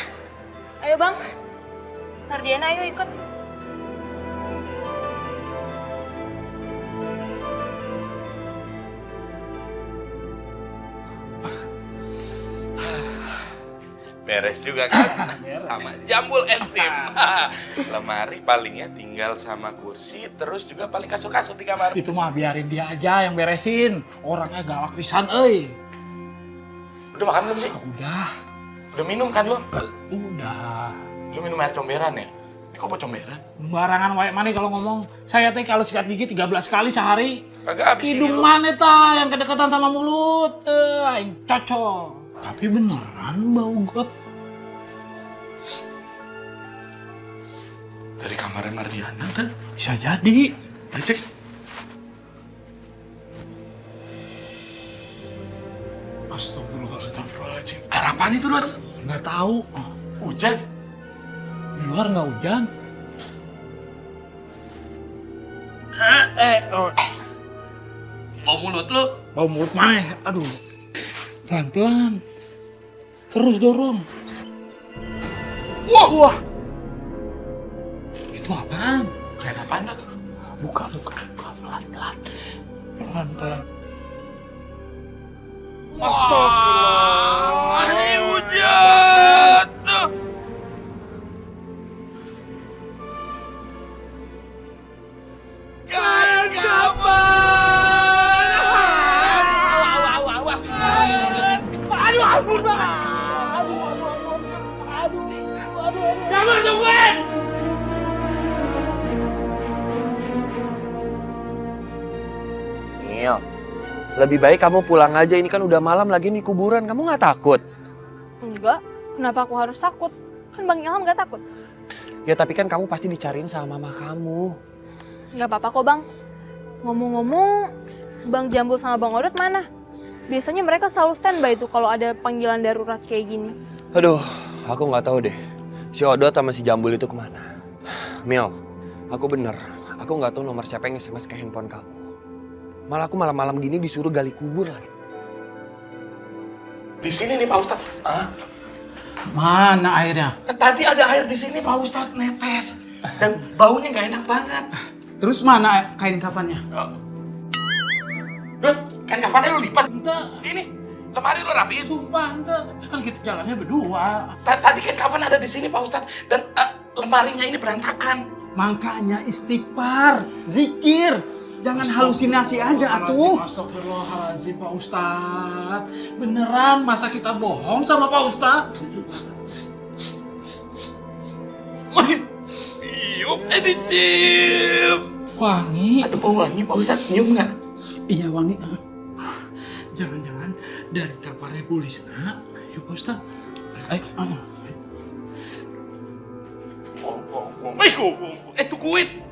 [SPEAKER 11] Ayo Bang. Mardiana ayo ikut.
[SPEAKER 8] Beres juga kan? Sama Jambul Entim. Lemari palingnya tinggal sama kursi, terus juga paling kasur-kasur di kamar.
[SPEAKER 10] Itu mah biarin dia aja yang beresin. Orangnya galak pisan, euy.
[SPEAKER 8] Udah makan belum sih?
[SPEAKER 10] Udah.
[SPEAKER 8] Udah minum kan lo?
[SPEAKER 10] Udah.
[SPEAKER 8] Lu minum air comberan ya? Ini kok bawa comberan?
[SPEAKER 10] Barangan wae mana kalau ngomong. Saya teh kalau sikat gigi 13 kali sehari.
[SPEAKER 8] Kagak habis gini
[SPEAKER 10] Hidung
[SPEAKER 8] lu.
[SPEAKER 10] mana ta yang kedekatan sama mulut? Aing cocok. Tapi beneran bau got.
[SPEAKER 8] Dari kamarnya Mardiana kan?
[SPEAKER 10] Bisa jadi.
[SPEAKER 8] Ayo cek. Astagfirullahaladzim. Air apaan itu, Dot?
[SPEAKER 10] Nggak tahu.
[SPEAKER 8] Hujan?
[SPEAKER 10] Di luar nggak hujan. Oh.
[SPEAKER 8] Bau mulut lu.
[SPEAKER 10] Bau mulut mana? Aduh. Pelan-pelan. Terus dorong.
[SPEAKER 8] Wah!
[SPEAKER 10] Wah. Itu apaan?
[SPEAKER 8] Kayak apaan, Dot?
[SPEAKER 10] Buka. Pelan-pelan. Pelan-pelan.
[SPEAKER 8] Wah! Ini hujan! Kain kapan!
[SPEAKER 10] Aduh, ampun Bang. Aduh. Jangan tungguin.
[SPEAKER 4] Nil, lebih baik kamu pulang aja. Ini kan udah malam lagi nih kuburan. Kamu nggak takut?
[SPEAKER 11] Enggak. Kenapa aku harus takut? Kan Bang Ilham nggak takut.
[SPEAKER 4] Ya tapi kan kamu pasti dicariin sama mama kamu.
[SPEAKER 11] Nggak apa-apa kok Bang. Ngomong-ngomong, Bang Jambul sama Bang Odot mana? Biasanya mereka selalu standby tuh kalau ada panggilan darurat kayak gini.
[SPEAKER 4] Aduh, aku nggak tahu deh. Si Odot sama si Jambul itu kemana? Mil, aku bener. Aku nggak tahu nomor siapa yang SMS ke handphone kamu. Malah aku malam-malam gini disuruh gali kubur lagi.
[SPEAKER 8] Di sini nih Pak Ustadz. Hah?
[SPEAKER 10] Mana airnya?
[SPEAKER 8] Tadi ada air di sini Pak Ustadz, netes. Dan baunya nggak enak banget.
[SPEAKER 10] Terus mana kain kafannya?
[SPEAKER 8] Dut, kain kafannya lu lipat.
[SPEAKER 10] Ente.
[SPEAKER 8] Ini, lemari lu rapiin.
[SPEAKER 10] Sumpah ente. Kan kita jalannya berdua.
[SPEAKER 8] Tadi kain kafan ada di sini Pak Ustadz. Dan lemarinya ini berantakan.
[SPEAKER 16] Makanya istighfar, zikir. Jangan halusinasi aja atuh.
[SPEAKER 10] Astagfirullahaladzim Pak Ustadz. Beneran masa kita bohong sama Pak Ustadz?
[SPEAKER 8] Iup, dicium.
[SPEAKER 10] Wangi.
[SPEAKER 8] Ada bau wangi Pak Ustadz, nyium nggak?
[SPEAKER 16] Iya wangi.
[SPEAKER 10] Jangan-jangan dari kamarnya Bu Lisna. Ayo Pak Ustadz. Ayo.
[SPEAKER 8] Tungguin.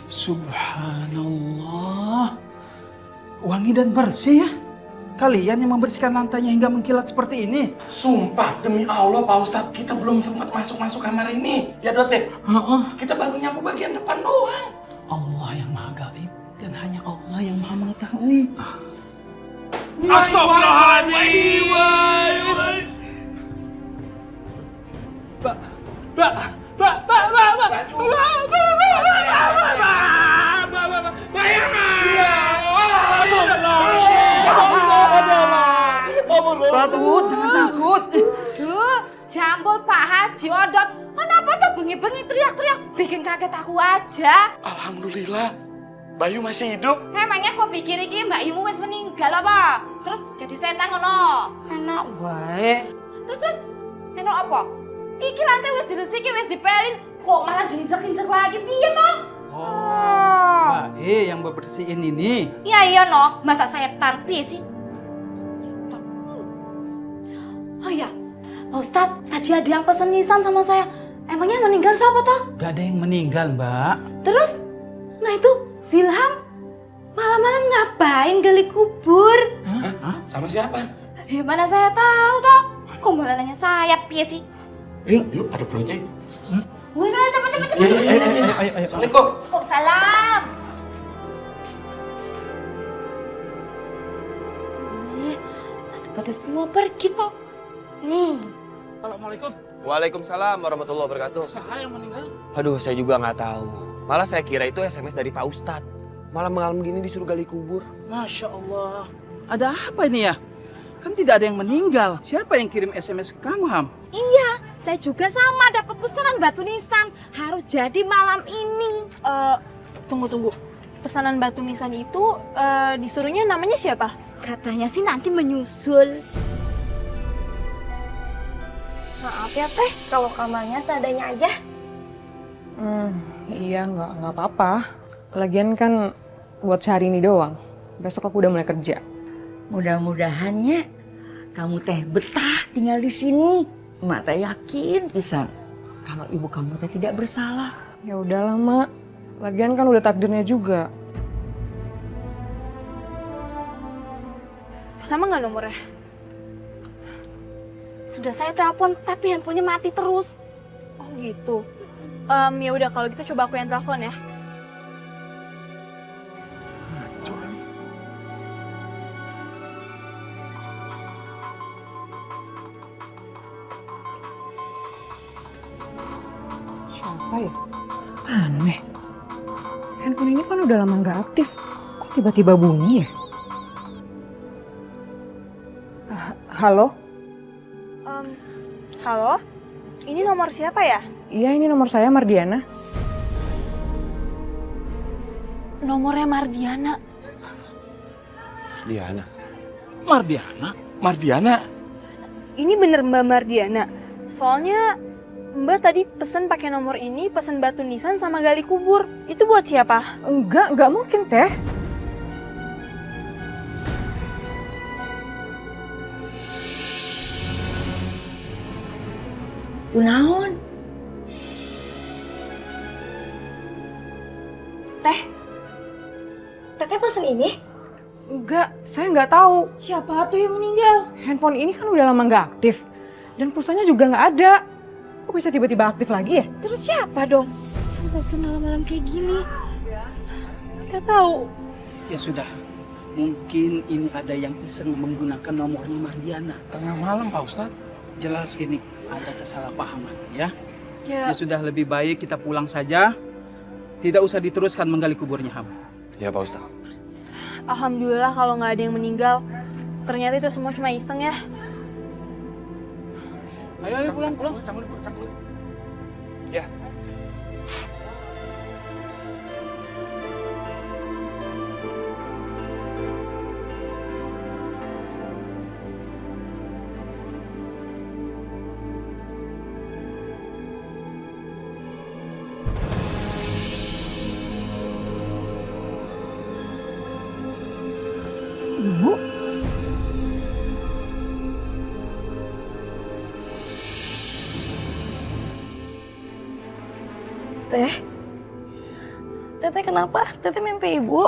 [SPEAKER 16] Subhanallah. Wangi dan bersih ya. Kalian yang membersihkan lantainya hingga mengkilat seperti ini.
[SPEAKER 8] Sumpah, demi Allah Pak Ustadz, kita belum sempat masuk kamar ini. Ya Dot ya? Kita baru nyampe bagian depan doang.
[SPEAKER 16] Allah yang maha gaib dan hanya Allah yang maha mengetahui.
[SPEAKER 8] Astagfirullahaladzim.
[SPEAKER 16] Takut, jangan takut.
[SPEAKER 6] Duh, Jambul Pak Haji Odot. Kenapa tuh bengi-bengi teriak-teriak? Bikin kaget aku aja.
[SPEAKER 8] Alhamdulillah, Bayu masih hidup.
[SPEAKER 6] Emangnya kok pikir iki Mbak Yumu wis meninggal apa? Terus jadi setan ngono? Enak wae.
[SPEAKER 7] Terus eno apa? Iki lantai wis diresiki, wis dipelin, kok malah diinjek-injek lagi piye toh?
[SPEAKER 16] Mbak yang bersihin ini.
[SPEAKER 7] Iya no, masa setan piye sih? Oh iya, Pak Ustadz, tadi ada yang pesen nisan sama saya. Emangnya meninggal siapa toh?
[SPEAKER 16] Gak ada yang meninggal, Mbak.
[SPEAKER 7] Terus, nah itu Silham malam-malam ngapain gali kubur?
[SPEAKER 8] Hah? Sama siapa?
[SPEAKER 7] Ya mana saya tahu toh? Kok malah nanya saya piye sih?
[SPEAKER 8] Yuk, ada proyek.
[SPEAKER 7] Wih, saya cepet.
[SPEAKER 16] Ayo.
[SPEAKER 8] Assalamualaikum.
[SPEAKER 7] Waalaikumsalam. Aduh, pada semua pergi toh. Nih.
[SPEAKER 10] Assalamualaikum.
[SPEAKER 4] Waalaikumsalam warahmatullahi wabarakatuh.
[SPEAKER 10] Saya yang meninggal.
[SPEAKER 4] Aduh, saya juga nggak tahu. Malah saya kira itu SMS dari Pak Ustadz. Malam-malam gini disuruh gali kubur.
[SPEAKER 16] Masya Allah. Ada apa ini ya? Kan tidak ada yang meninggal. Siapa yang kirim SMS ke kamu, Ham?
[SPEAKER 7] Iya, saya juga sama dapat pesanan batu nisan. Harus jadi malam ini.
[SPEAKER 11] Tunggu. Pesanan batu nisan itu disuruhnya namanya siapa?
[SPEAKER 7] Katanya sih nanti menyusul.
[SPEAKER 11] Maaf ya Teh, kalau kamarnya seadanya aja.
[SPEAKER 5] Iya nggak apa-apa. Lagian kan buat sehari ini doang. Besok aku udah mulai kerja.
[SPEAKER 13] Mudah-mudahannya kamu teh betah tinggal di sini. Mak teh yakin pisan kalau ibu kamu teh tidak bersalah.
[SPEAKER 5] Ya udahlah, Mak. Lagian kan udah takdirnya juga.
[SPEAKER 11] Sama nggak nomornya?
[SPEAKER 7] Sudah saya telepon tapi handphonenya mati terus.
[SPEAKER 11] Oh gitu. Ya udah kalau gitu coba aku yang telepon ya.
[SPEAKER 5] Siapa ya? Aneh. Handphone ini kan udah lama nggak aktif. Kok tiba-tiba bunyi ya? Halo?
[SPEAKER 11] Halo? Ini nomor siapa ya?
[SPEAKER 5] Iya, ini nomor saya, Mardiana.
[SPEAKER 11] Nomornya Mardiana.
[SPEAKER 8] Mardiana?
[SPEAKER 11] Ini bener Mbak Mardiana. Soalnya Mbak tadi pesen pakai nomor ini, pesen batu nisan sama gali kubur. Itu buat siapa?
[SPEAKER 5] Enggak mungkin, Teh.
[SPEAKER 13] Kunaon?
[SPEAKER 11] Teteh pesen ini?
[SPEAKER 5] Enggak, saya nggak tahu.
[SPEAKER 11] Siapa tuh yang meninggal?
[SPEAKER 5] Handphone ini kan udah lama nggak aktif. Dan pulsanya juga nggak ada. Kok bisa tiba-tiba aktif lagi ya?
[SPEAKER 11] Terus siapa dong? Pesen malam-malam kayak gini. Nggak tahu.
[SPEAKER 16] Ya sudah. Mungkin ini ada yang iseng menggunakan nomornya Mardiana.
[SPEAKER 8] Tengah malam, Pak Ustadz.
[SPEAKER 16] Jelas ini ada kesalahpahaman ya.
[SPEAKER 11] Ya.
[SPEAKER 16] Ya sudah, lebih baik kita pulang saja. Tidak usah diteruskan menggali kuburnya, Ham.
[SPEAKER 4] Ya Pak Ustadz.
[SPEAKER 11] Alhamdulillah kalau nggak ada yang meninggal. Ternyata itu semua cuma iseng ya.
[SPEAKER 10] Ayo pulang.
[SPEAKER 4] Ya.
[SPEAKER 5] Ibu?
[SPEAKER 15] Teteh kenapa? Teteh mimpi ibu.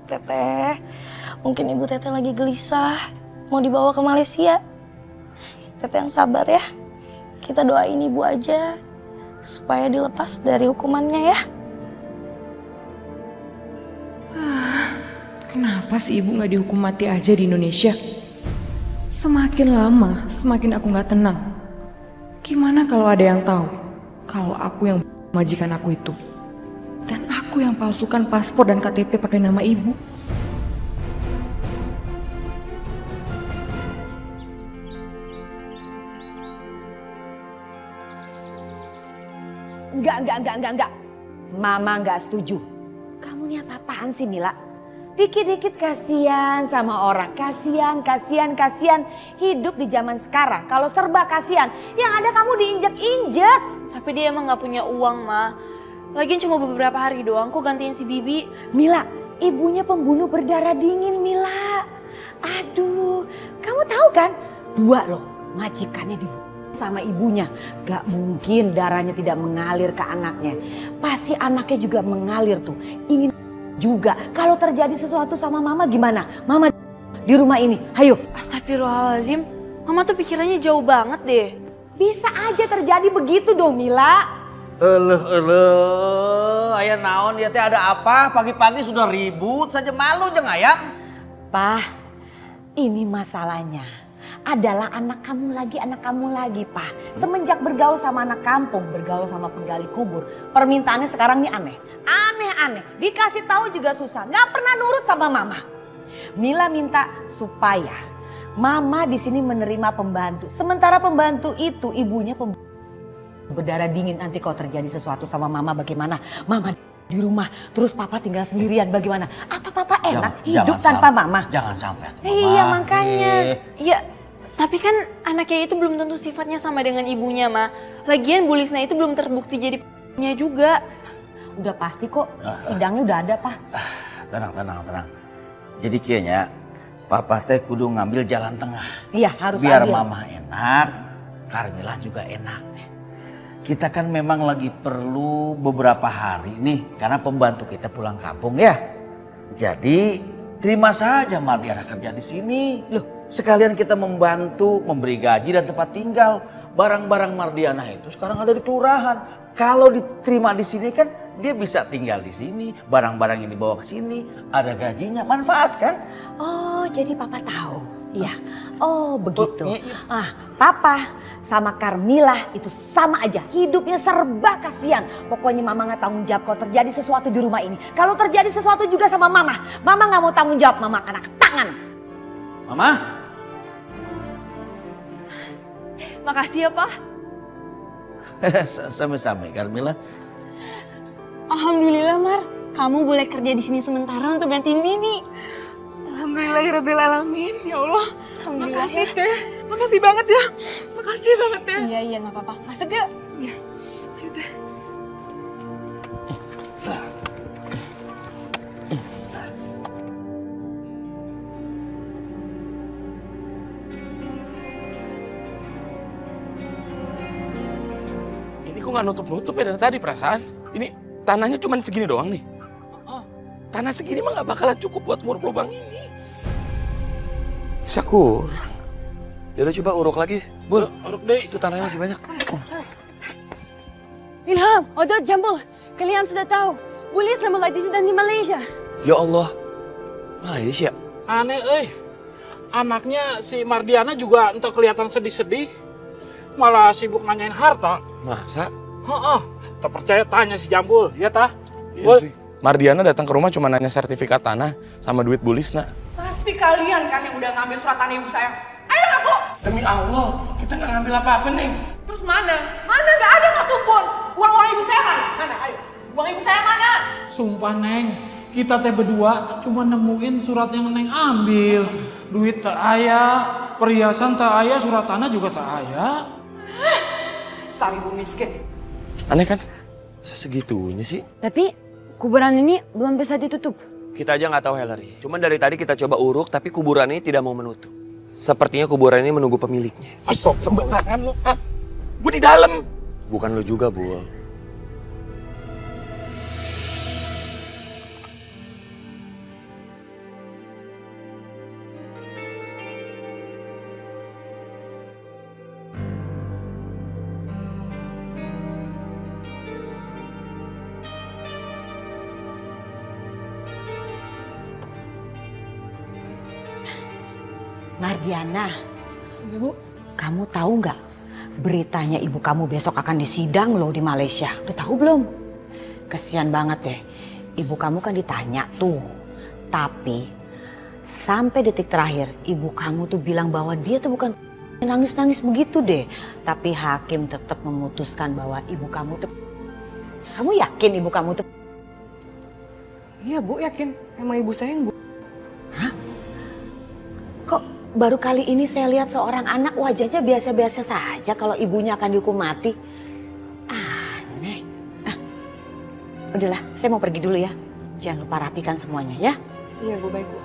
[SPEAKER 15] Teteh, mungkin ibu teteh lagi gelisah, mau dibawa ke Malaysia. Teteh yang sabar ya. Kita doain ibu aja supaya dilepas dari hukumannya ya.
[SPEAKER 5] Kenapa sih ibu nggak dihukum mati aja di Indonesia? Semakin lama, semakin aku nggak tenang. Gimana kalau ada yang tahu kalau aku yang majikan aku itu? Dan aku yang palsukan paspor dan KTP pakai nama ibu?
[SPEAKER 13] Enggak. Mama enggak setuju. Kamu ini apa-apaan sih, Mila? Dikit-dikit kasihan sama orang. Kasihan. Hidup di zaman sekarang kalau serba kasihan. Yang ada kamu diinjek-injek.
[SPEAKER 11] Tapi dia emang gak punya uang, Ma. Lagian cuma beberapa hari doang kok gantiin si Bibi.
[SPEAKER 13] Mila, ibunya pembunuh berdarah dingin, Mila. Aduh, kamu tahu kan? 2 loh, majikannya dibunuh sama ibunya. Gak mungkin darahnya tidak mengalir ke anaknya. Pasti anaknya juga mengalir tuh. Ingin juga. Kalau terjadi sesuatu sama mama gimana? Mama di rumah ini, ayo.
[SPEAKER 11] Astagfirullahaladzim, Mama tuh pikirannya jauh banget deh.
[SPEAKER 13] Bisa aja terjadi begitu dong, Mila.
[SPEAKER 17] Ayah naon dia teh ada apa? Pagi-pagi sudah ribut saja, malu jeng ayam.
[SPEAKER 13] Pah, ini masalahnya adalah anak kamu lagi, Pah. Semenjak bergaul sama anak kampung, bergaul sama penggali kubur, permintaannya sekarang nih aneh. Dikasih tahu juga susah, nggak pernah nurut sama mama. Mila minta supaya mama di sini menerima pembantu. Sementara pembantu itu ibunya berdarah dingin. Nanti kalau terjadi sesuatu sama mama bagaimana? Mama di rumah, terus papa tinggal sendirian bagaimana? Apa papa enak hidup tanpa mama?
[SPEAKER 17] Jangan sampai.
[SPEAKER 13] Iya makanya.
[SPEAKER 11] Iya, tapi kan anaknya itu belum tentu sifatnya sama dengan ibunya, Ma. Lagian Bu Lisna itu belum terbukti jadi p***nya juga.
[SPEAKER 13] Udah pasti kok, sidangnya udah ada, Pak.
[SPEAKER 17] Tenang. Jadi kayaknya papa teh kudu ngambil jalan tengah.
[SPEAKER 13] Iya, harus
[SPEAKER 17] biar
[SPEAKER 13] adil.
[SPEAKER 17] mama enak, Carmila juga enak. Kita kan memang lagi perlu beberapa hari nih karena pembantu kita pulang kampung ya. Jadi terima saja Mardiana kerja di sini. Loh, sekalian kita membantu memberi gaji dan tempat tinggal. Barang-barang Mardiana itu sekarang ada di kelurahan. Kalau diterima di sini kan dia bisa tinggal di sini. Barang-barang yang dibawa ke sini ada gajinya, manfaat kan?
[SPEAKER 13] Oh, jadi papa tahu. Iya. Oh, begitu. Papa sama Carmila itu sama aja. Hidupnya serba kasihan. Pokoknya mama gak tanggung jawab kalau terjadi sesuatu di rumah ini. Kalau terjadi sesuatu juga sama mama gak mau tanggung jawab. Mama akan angkat tangan.
[SPEAKER 17] Mama?
[SPEAKER 11] Makasih ya, Pak.
[SPEAKER 17] Sama-sama, Carmila.
[SPEAKER 12] Alhamdulillah, Mar. Kamu boleh kerja di sini sementara untuk gantiin Bibi.
[SPEAKER 5] Alhamdulillahirrahmanirrahim. Ya Allah.
[SPEAKER 12] Alhamdulillah.
[SPEAKER 5] Makasih teh. Makasih banget ya. Makasih banget ya.
[SPEAKER 12] Iya, nggak apa-apa. Masuk yuk.
[SPEAKER 5] Iya. Ayo teh.
[SPEAKER 8] Ini kok nggak nutup-nutup ya dari tadi perasaan? Ini tanahnya cuma segini doang nih. Tanah segini mah nggak bakalan cukup buat nguruk lubang ini. Bisa kurang.
[SPEAKER 18] Yaudah coba uruk lagi, Bul.
[SPEAKER 10] Uruk deh.
[SPEAKER 18] Itu tanahnya masih banyak.
[SPEAKER 12] Ilham, Odot, Jambul. Kalian sudah tahu. Bu Lisna mulai disidang di Malaysia.
[SPEAKER 18] Ya Allah, Malaysia.
[SPEAKER 10] Aneh, anaknya si Mardiana juga entah kelihatan sedih-sedih. Malah sibuk nanyain harta.
[SPEAKER 18] Masa?
[SPEAKER 10] Tak percaya tanya si Jambul, ya tah?
[SPEAKER 8] Iya sih. Mardiana datang ke rumah cuma nanya sertifikat tanah sama duit Bu Lisna.
[SPEAKER 5] Pasti kalian kan yang udah ngambil surat tanah ibu saya. Ayo ngaku.
[SPEAKER 8] Demi Allah, kita nggak ngambil apa-apa nih.
[SPEAKER 5] Terus mana? Mana nggak ada satupun. Uang ibu saya mana? Mana? Ayo. Uang ibu saya mana?
[SPEAKER 10] Sumpah, Neng. Kita teh berdua cuma nemuin surat yang Neng ambil. Duit tak aya, perhiasan tak aya, surat tanah juga tak aya.
[SPEAKER 5] Sari ibu miskin.
[SPEAKER 8] Aneh kan?
[SPEAKER 18] Segitunya sih.
[SPEAKER 12] Tapi kuburan ini belum bisa ditutup.
[SPEAKER 18] Kita aja nggak tahu, Hillary. Cuman dari tadi kita coba uruk, tapi kuburan ini tidak mau menutup. Sepertinya kuburan ini menunggu pemiliknya.
[SPEAKER 8] Asok sembarangan lo. Gue di dalam.
[SPEAKER 18] Bukan lo juga, Bul.
[SPEAKER 13] Mardiana, Ibu, kamu tahu nggak beritanya ibu kamu besok akan disidang loh di Malaysia? Udah tahu belum? Kasian banget deh. Ibu kamu kan ditanya tuh. Tapi sampai detik terakhir ibu kamu tuh bilang bahwa dia tuh bukan nangis-nangis begitu deh. Tapi hakim tetap memutuskan bahwa ibu kamu tuh... Kamu yakin ibu kamu tuh...
[SPEAKER 5] Iya Bu, yakin. Emang ibu saya yang Bu.
[SPEAKER 13] Baru kali ini saya lihat seorang anak wajahnya biasa-biasa saja kalau ibunya akan dihukum mati. Aneh. Udahlah, saya mau pergi dulu ya. Jangan lupa rapikan semuanya ya.
[SPEAKER 5] Iya Bu, baik Bu.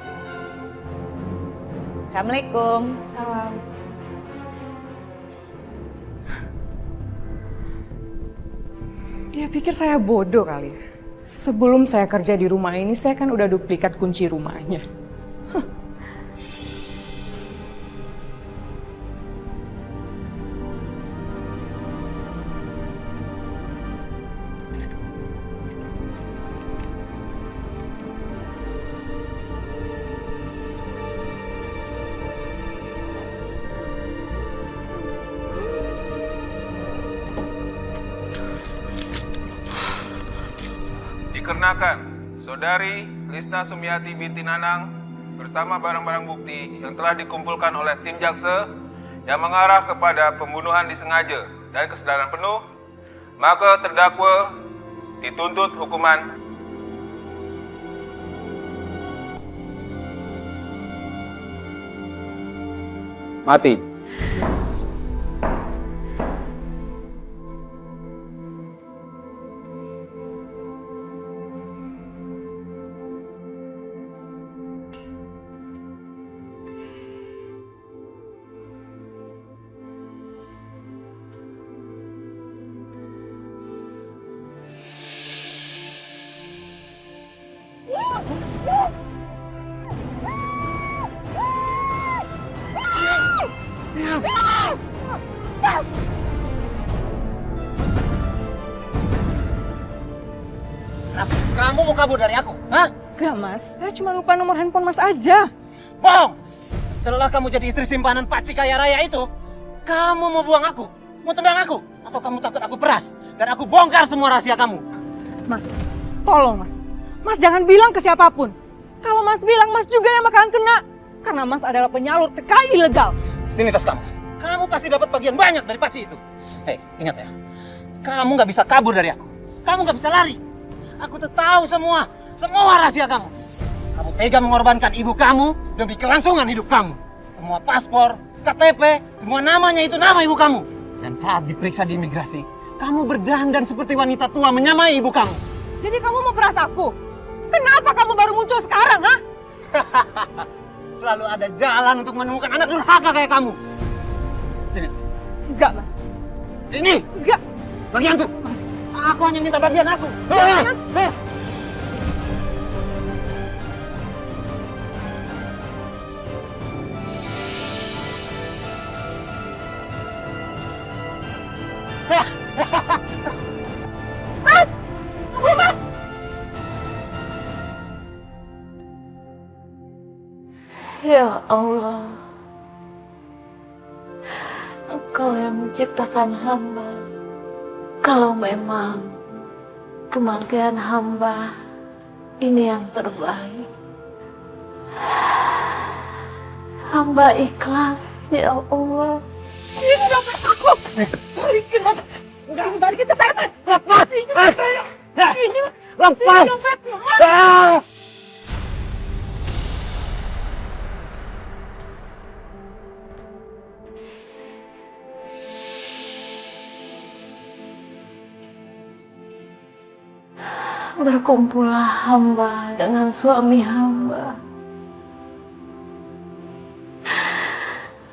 [SPEAKER 13] Assalamualaikum.
[SPEAKER 5] Salam. Dia pikir saya bodoh kali ya. Sebelum saya kerja di rumah ini, saya kan udah duplikat kunci rumahnya.
[SPEAKER 19] Dikarenakan Saudari Lisna Sumiati binti Nanang bersama barang-barang bukti yang telah dikumpulkan oleh tim jaksa yang mengarah kepada pembunuhan disengaja dan kesadaran penuh, maka terdakwa dituntut hukuman
[SPEAKER 2] mati.
[SPEAKER 3] Kamu mau kabur dari aku? Hah?
[SPEAKER 5] Gak Mas, saya cuma lupa nomor handphone Mas aja.
[SPEAKER 3] Bohong! Setelah kamu jadi istri simpanan Pak Kaya Raya itu, kamu mau buang aku? Mau tendang aku? Atau kamu takut aku peras? Dan aku bongkar semua rahasia kamu?
[SPEAKER 5] Mas, tolong Mas. Mas jangan bilang ke siapapun. Kalau Mas bilang, Mas juga yang bakalan kena. Karena Mas adalah penyalur TKI ilegal.
[SPEAKER 3] Sini tas kamu. Kamu pasti dapat bagian banyak dari Paci itu. Hei, ingat ya. Kamu nggak bisa kabur dari aku. Kamu nggak bisa lari. Aku tuh tahu semua rahasia kamu. Kamu tega mengorbankan ibu kamu demi kelangsungan hidup kamu. Semua paspor, KTP, semua namanya itu nama ibu kamu. Dan saat diperiksa di imigrasi, kamu berdandan seperti wanita tua menyamai ibu kamu.
[SPEAKER 5] Jadi kamu mau peras aku? Kenapa kamu baru muncul sekarang, ha?
[SPEAKER 3] Selalu ada jalan untuk menemukan anak durhaka kayak kamu. Sini.
[SPEAKER 5] Enggak, Mas.
[SPEAKER 3] Sini.
[SPEAKER 5] Enggak.
[SPEAKER 3] Bagian tuh. Mas. Aku hanya minta bagian aku.
[SPEAKER 5] Mas.
[SPEAKER 1] Ya Allah, Engkau yang menciptakan hamba. Kalau memang kematian hamba ini yang terbaik, hamba ikhlas ya Allah.
[SPEAKER 14] Ini dompet aku. Balikin Mas. Enggak balikin dompet Mas. Lepas. Ini lepas. Dompet Mas.
[SPEAKER 1] Berkumpullah hamba dengan suami hamba.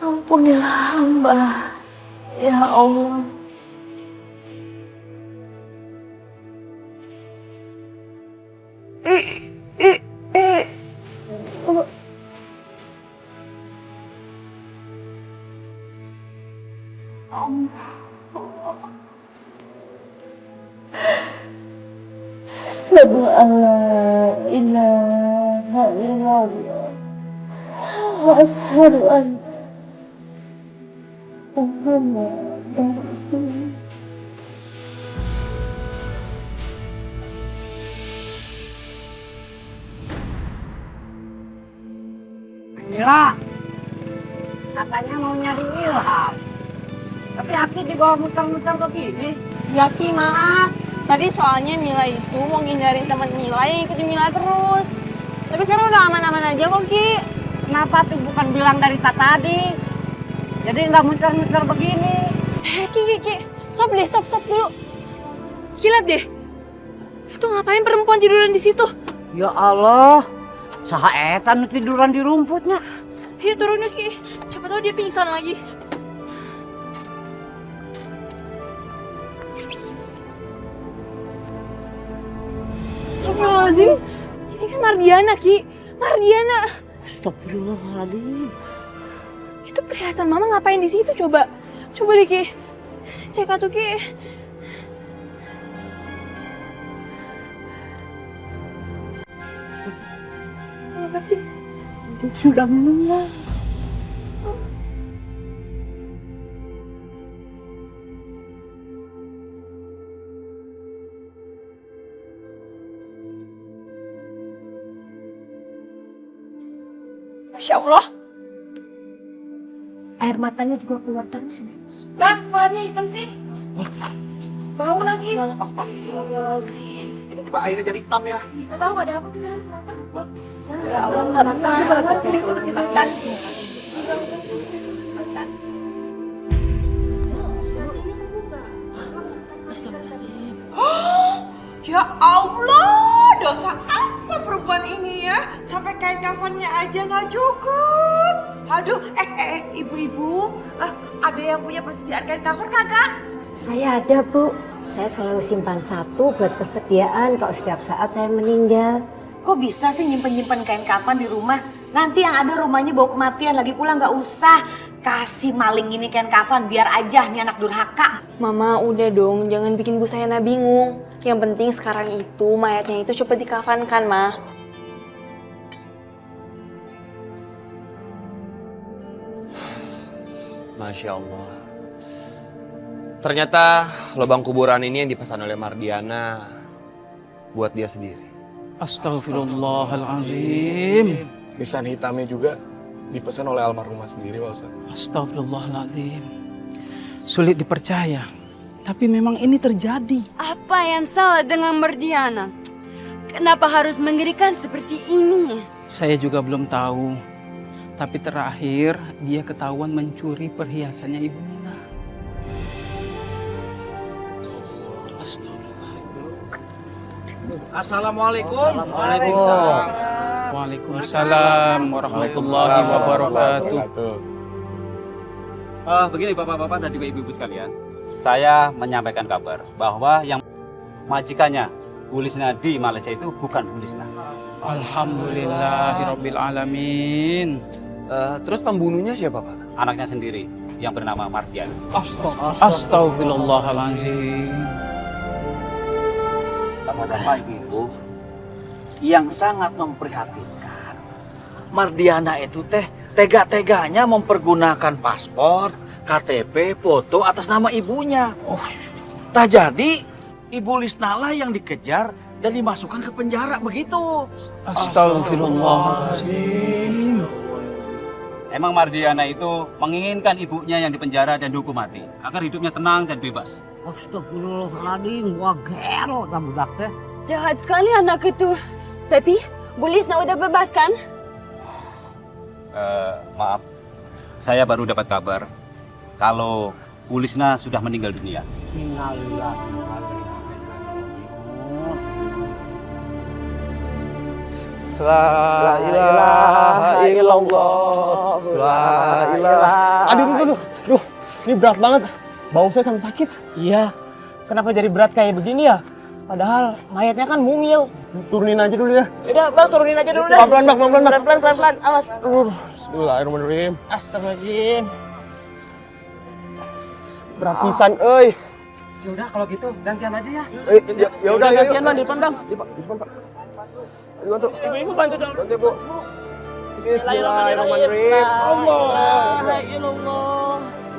[SPEAKER 1] Ampunilah hamba, ya Allah. Asyhadu an la ilaha illallah wa asyhadu anna Muhammadar Rasulullah.
[SPEAKER 9] Mila, katanya mau nyari Ilham. Tapi Aki dibawa muter-muter ke sini.
[SPEAKER 11] Ya Ki, maaf. Tadi soalnya Mila itu mau ngindarin teman Mila yang ikutin Mila terus. Tapi sekarang udah aman-aman aja kok Ki.
[SPEAKER 9] Kenapa tuh bukan bilang dari tadi? Jadi nggak muter-muter begini.
[SPEAKER 11] Ki, stop deh, stop dulu. Lihat deh, itu ngapain perempuan tiduran di situ?
[SPEAKER 9] Ya Allah, saha eta nu tiduran di rumputnya.
[SPEAKER 11] Iya turun yuk Ki, siapa tahu dia pingsan lagi. Astagfirullahaladzim, ini kan Mardiana Ki, Mardiana.
[SPEAKER 9] Astagfirullahaladzim.
[SPEAKER 11] Itu perhiasan mama ngapain di situ coba? Coba deh Ki, cek atuh Ki. Apa sih?
[SPEAKER 9] Dia sudah meninggal.
[SPEAKER 11] Masya Allah.
[SPEAKER 1] Air matanya juga keluar terus.
[SPEAKER 11] Bang, warnanya hitam sih. Bau lagi.
[SPEAKER 3] Coba airnya jadi hitam ya.
[SPEAKER 11] Nggak tahu ada apa kenapa.
[SPEAKER 3] Ya Allah,
[SPEAKER 1] Astagfirullahaladzim.
[SPEAKER 20] Ya Allah, dosa apa perempuan ini ya? Sampai kain kafannya aja nggak cukup. Aduh, ibu-ibu, ada yang punya persediaan kain kafan kagak?
[SPEAKER 21] Saya ada, Bu. Saya selalu simpan satu buat persediaan kalau setiap saat saya meninggal.
[SPEAKER 13] Kok bisa sih nyimpen-nyimpen kain kafan di rumah? Nanti yang ada rumahnya bau kematian, lagi pula nggak usah. Kasih maling ini kain kafan, biar aja nih anak durhaka.
[SPEAKER 11] Mama udah dong, jangan bikin Bu Sayana bingung. Yang penting sekarang itu mayatnya itu cepet dikafankan, Ma.
[SPEAKER 18] Masya Allah. Ternyata lubang kuburan ini yang dipesan oleh Mardiana buat dia sendiri.
[SPEAKER 16] Astagfirullahaladzim.
[SPEAKER 8] Nisan hitamnya juga dipesan oleh almarhumah sendiri, Pak Ustaz.
[SPEAKER 16] Astagfirullahaladzim. Sulit dipercaya, tapi memang ini terjadi.
[SPEAKER 12] Apa yang salah dengan Mardiana? Kenapa harus mengerikan seperti ini?
[SPEAKER 16] Saya juga belum tahu. Tapi terakhir dia ketahuan mencuri perhiasannya Ibu Nina.
[SPEAKER 3] Assalamualaikum.
[SPEAKER 16] Waalaikumsalam warahmatullahi wabarakatuh.
[SPEAKER 22] Begini bapak-bapak dan juga ibu-ibu sekalian, saya menyampaikan kabar bahwa yang majikannya Bu Lisna di Malaysia itu bukan Bu Lisna.
[SPEAKER 16] Alhamdulillahirabbil alamin.
[SPEAKER 18] Terus pembunuhnya siapa, Pak?
[SPEAKER 22] Anaknya sendiri yang bernama Mardiana.
[SPEAKER 16] Astagfirullahaladzim.
[SPEAKER 17] Bapak Ibu, yang sangat memprihatinkan, Mardiana itu tega-teganya mempergunakan paspor, KTP, foto atas nama ibunya. Tak jadi Ibu Lisnalah yang dikejar dan dimasukkan ke penjara begitu.
[SPEAKER 16] Astagfirullahaladzim.
[SPEAKER 22] Emang Mardiana itu menginginkan ibunya yang dipenjara dan dihukum mati agar hidupnya tenang dan bebas.
[SPEAKER 9] Astagfirullahaladzim, wah gero tak budak teh.
[SPEAKER 12] Jahat sekali anak itu. Tapi Bu Lisna udah bebas kan?
[SPEAKER 22] Maaf, saya baru dapat kabar kalau Bu Lisna sudah meninggal dunia.
[SPEAKER 3] La ilaha illallah. La ilaha. Aduh. Ini berat banget. Bau saya sampai sakit. Iya. Kenapa jadi berat kayak begini ya? Padahal mayatnya kan mungil. Turunin aja dulu ya. Udah, Bang, turunin aja dulu deh. Pelan-pelan, Bang, pelan-pelan. Pelan-pelan, awas. Bismillahirrahmanirrahim. Astagfirullahaladzim. Berat pisan, euy.
[SPEAKER 17] Ya udah kalau gitu gantian aja ya.
[SPEAKER 3] Ya udah gantian, Bang, di depan, Bang. Di depan, Pak. Ayo bantu. Ibu bantu dong. Bantu, Bu. Bismillahirrahmanirrahim. Allah.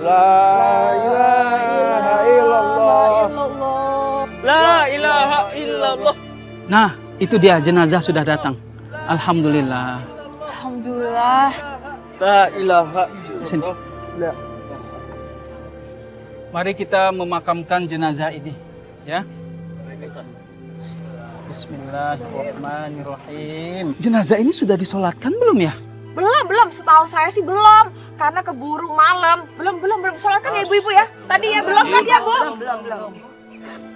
[SPEAKER 3] La ilaha illallah.
[SPEAKER 16] La ilaha illallah. Nah, itu dia jenazah sudah datang. Alhamdulillah.
[SPEAKER 11] Alhamdulillah.
[SPEAKER 16] La ilaha illallah. Mari kita memakamkan jenazah ini, ya. Bismillahirrahmanirrahim. Jenazah ini sudah disolatkan belum ya?
[SPEAKER 20] Belum, setahu saya sih belum. Karena keburu malam. Belum sholat kan ya ibu-ibu ya? Tadi ya belum kan ya Bu?
[SPEAKER 13] Belum.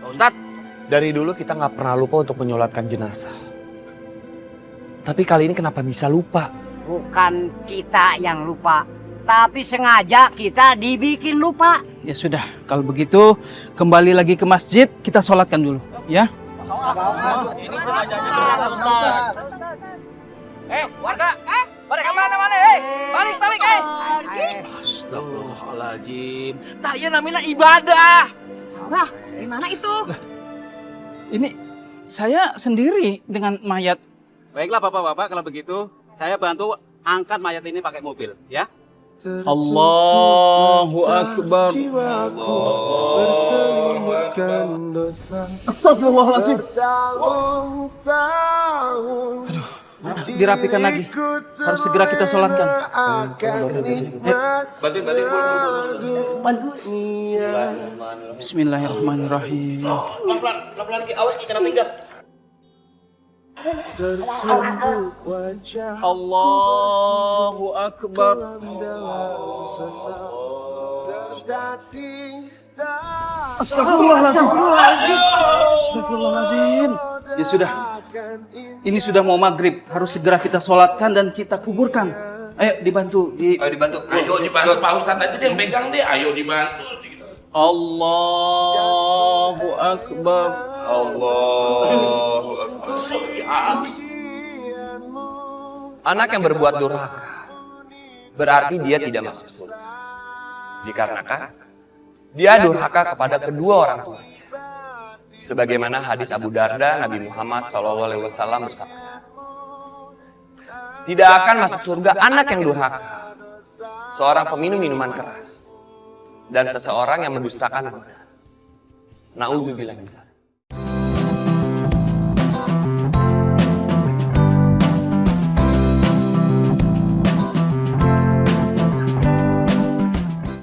[SPEAKER 18] Ustadz, dari dulu kita nggak pernah lupa untuk menyolatkan jenazah. Tapi kali ini kenapa bisa lupa?
[SPEAKER 9] Bukan kita yang lupa, tapi sengaja kita dibikin lupa.
[SPEAKER 16] Ya sudah, kalau begitu kembali lagi ke masjid, kita sholatkan dulu, ya.
[SPEAKER 3] Ini senajanya berat, Ustaz. Warga, pada kemana? Balik,
[SPEAKER 2] Astagfirullahaladzim. Tak ya namanya ibadah.
[SPEAKER 20] Nah, gimana itu?
[SPEAKER 16] Ini saya sendiri dengan mayat.
[SPEAKER 22] Baiklah Bapak-bapak, kalau begitu saya bantu angkat mayat ini pakai mobil, ya.
[SPEAKER 16] Allahu Akbar. Astagfirullahaladzim. Aduh, dirapikan lagi. Harus segera kita sholatkan.
[SPEAKER 18] Bantu.
[SPEAKER 16] Bismillahirrahmanirrahim.
[SPEAKER 2] Pelan-pelan, awas Ki, kena pinggang.
[SPEAKER 16] Allahu Akbar. Astagfirullahaladzim. Ya sudah. Ini sudah mau maghrib. Harus segera kita sholatkan dan kita kuburkan. Ayo dibantu.
[SPEAKER 2] Ayo dibantu Pak Ustadz aja deh, pegang deh. Ayo dibantu.
[SPEAKER 16] Allahu Akbar.
[SPEAKER 2] Allahu Akbar.
[SPEAKER 18] Anak yang berbuat durhaka berarti dia tidak masuk surga. Dikarenakan dia durhaka kepada kedua orang tuanya. Sebagaimana hadis Abu Darda, Nabi Muhammad SAW bersabda, tidak akan masuk surga anak yang durhaka, seorang peminum minuman keras, dan seseorang yang mendustakan Quran. Nauzubillah min dzalik.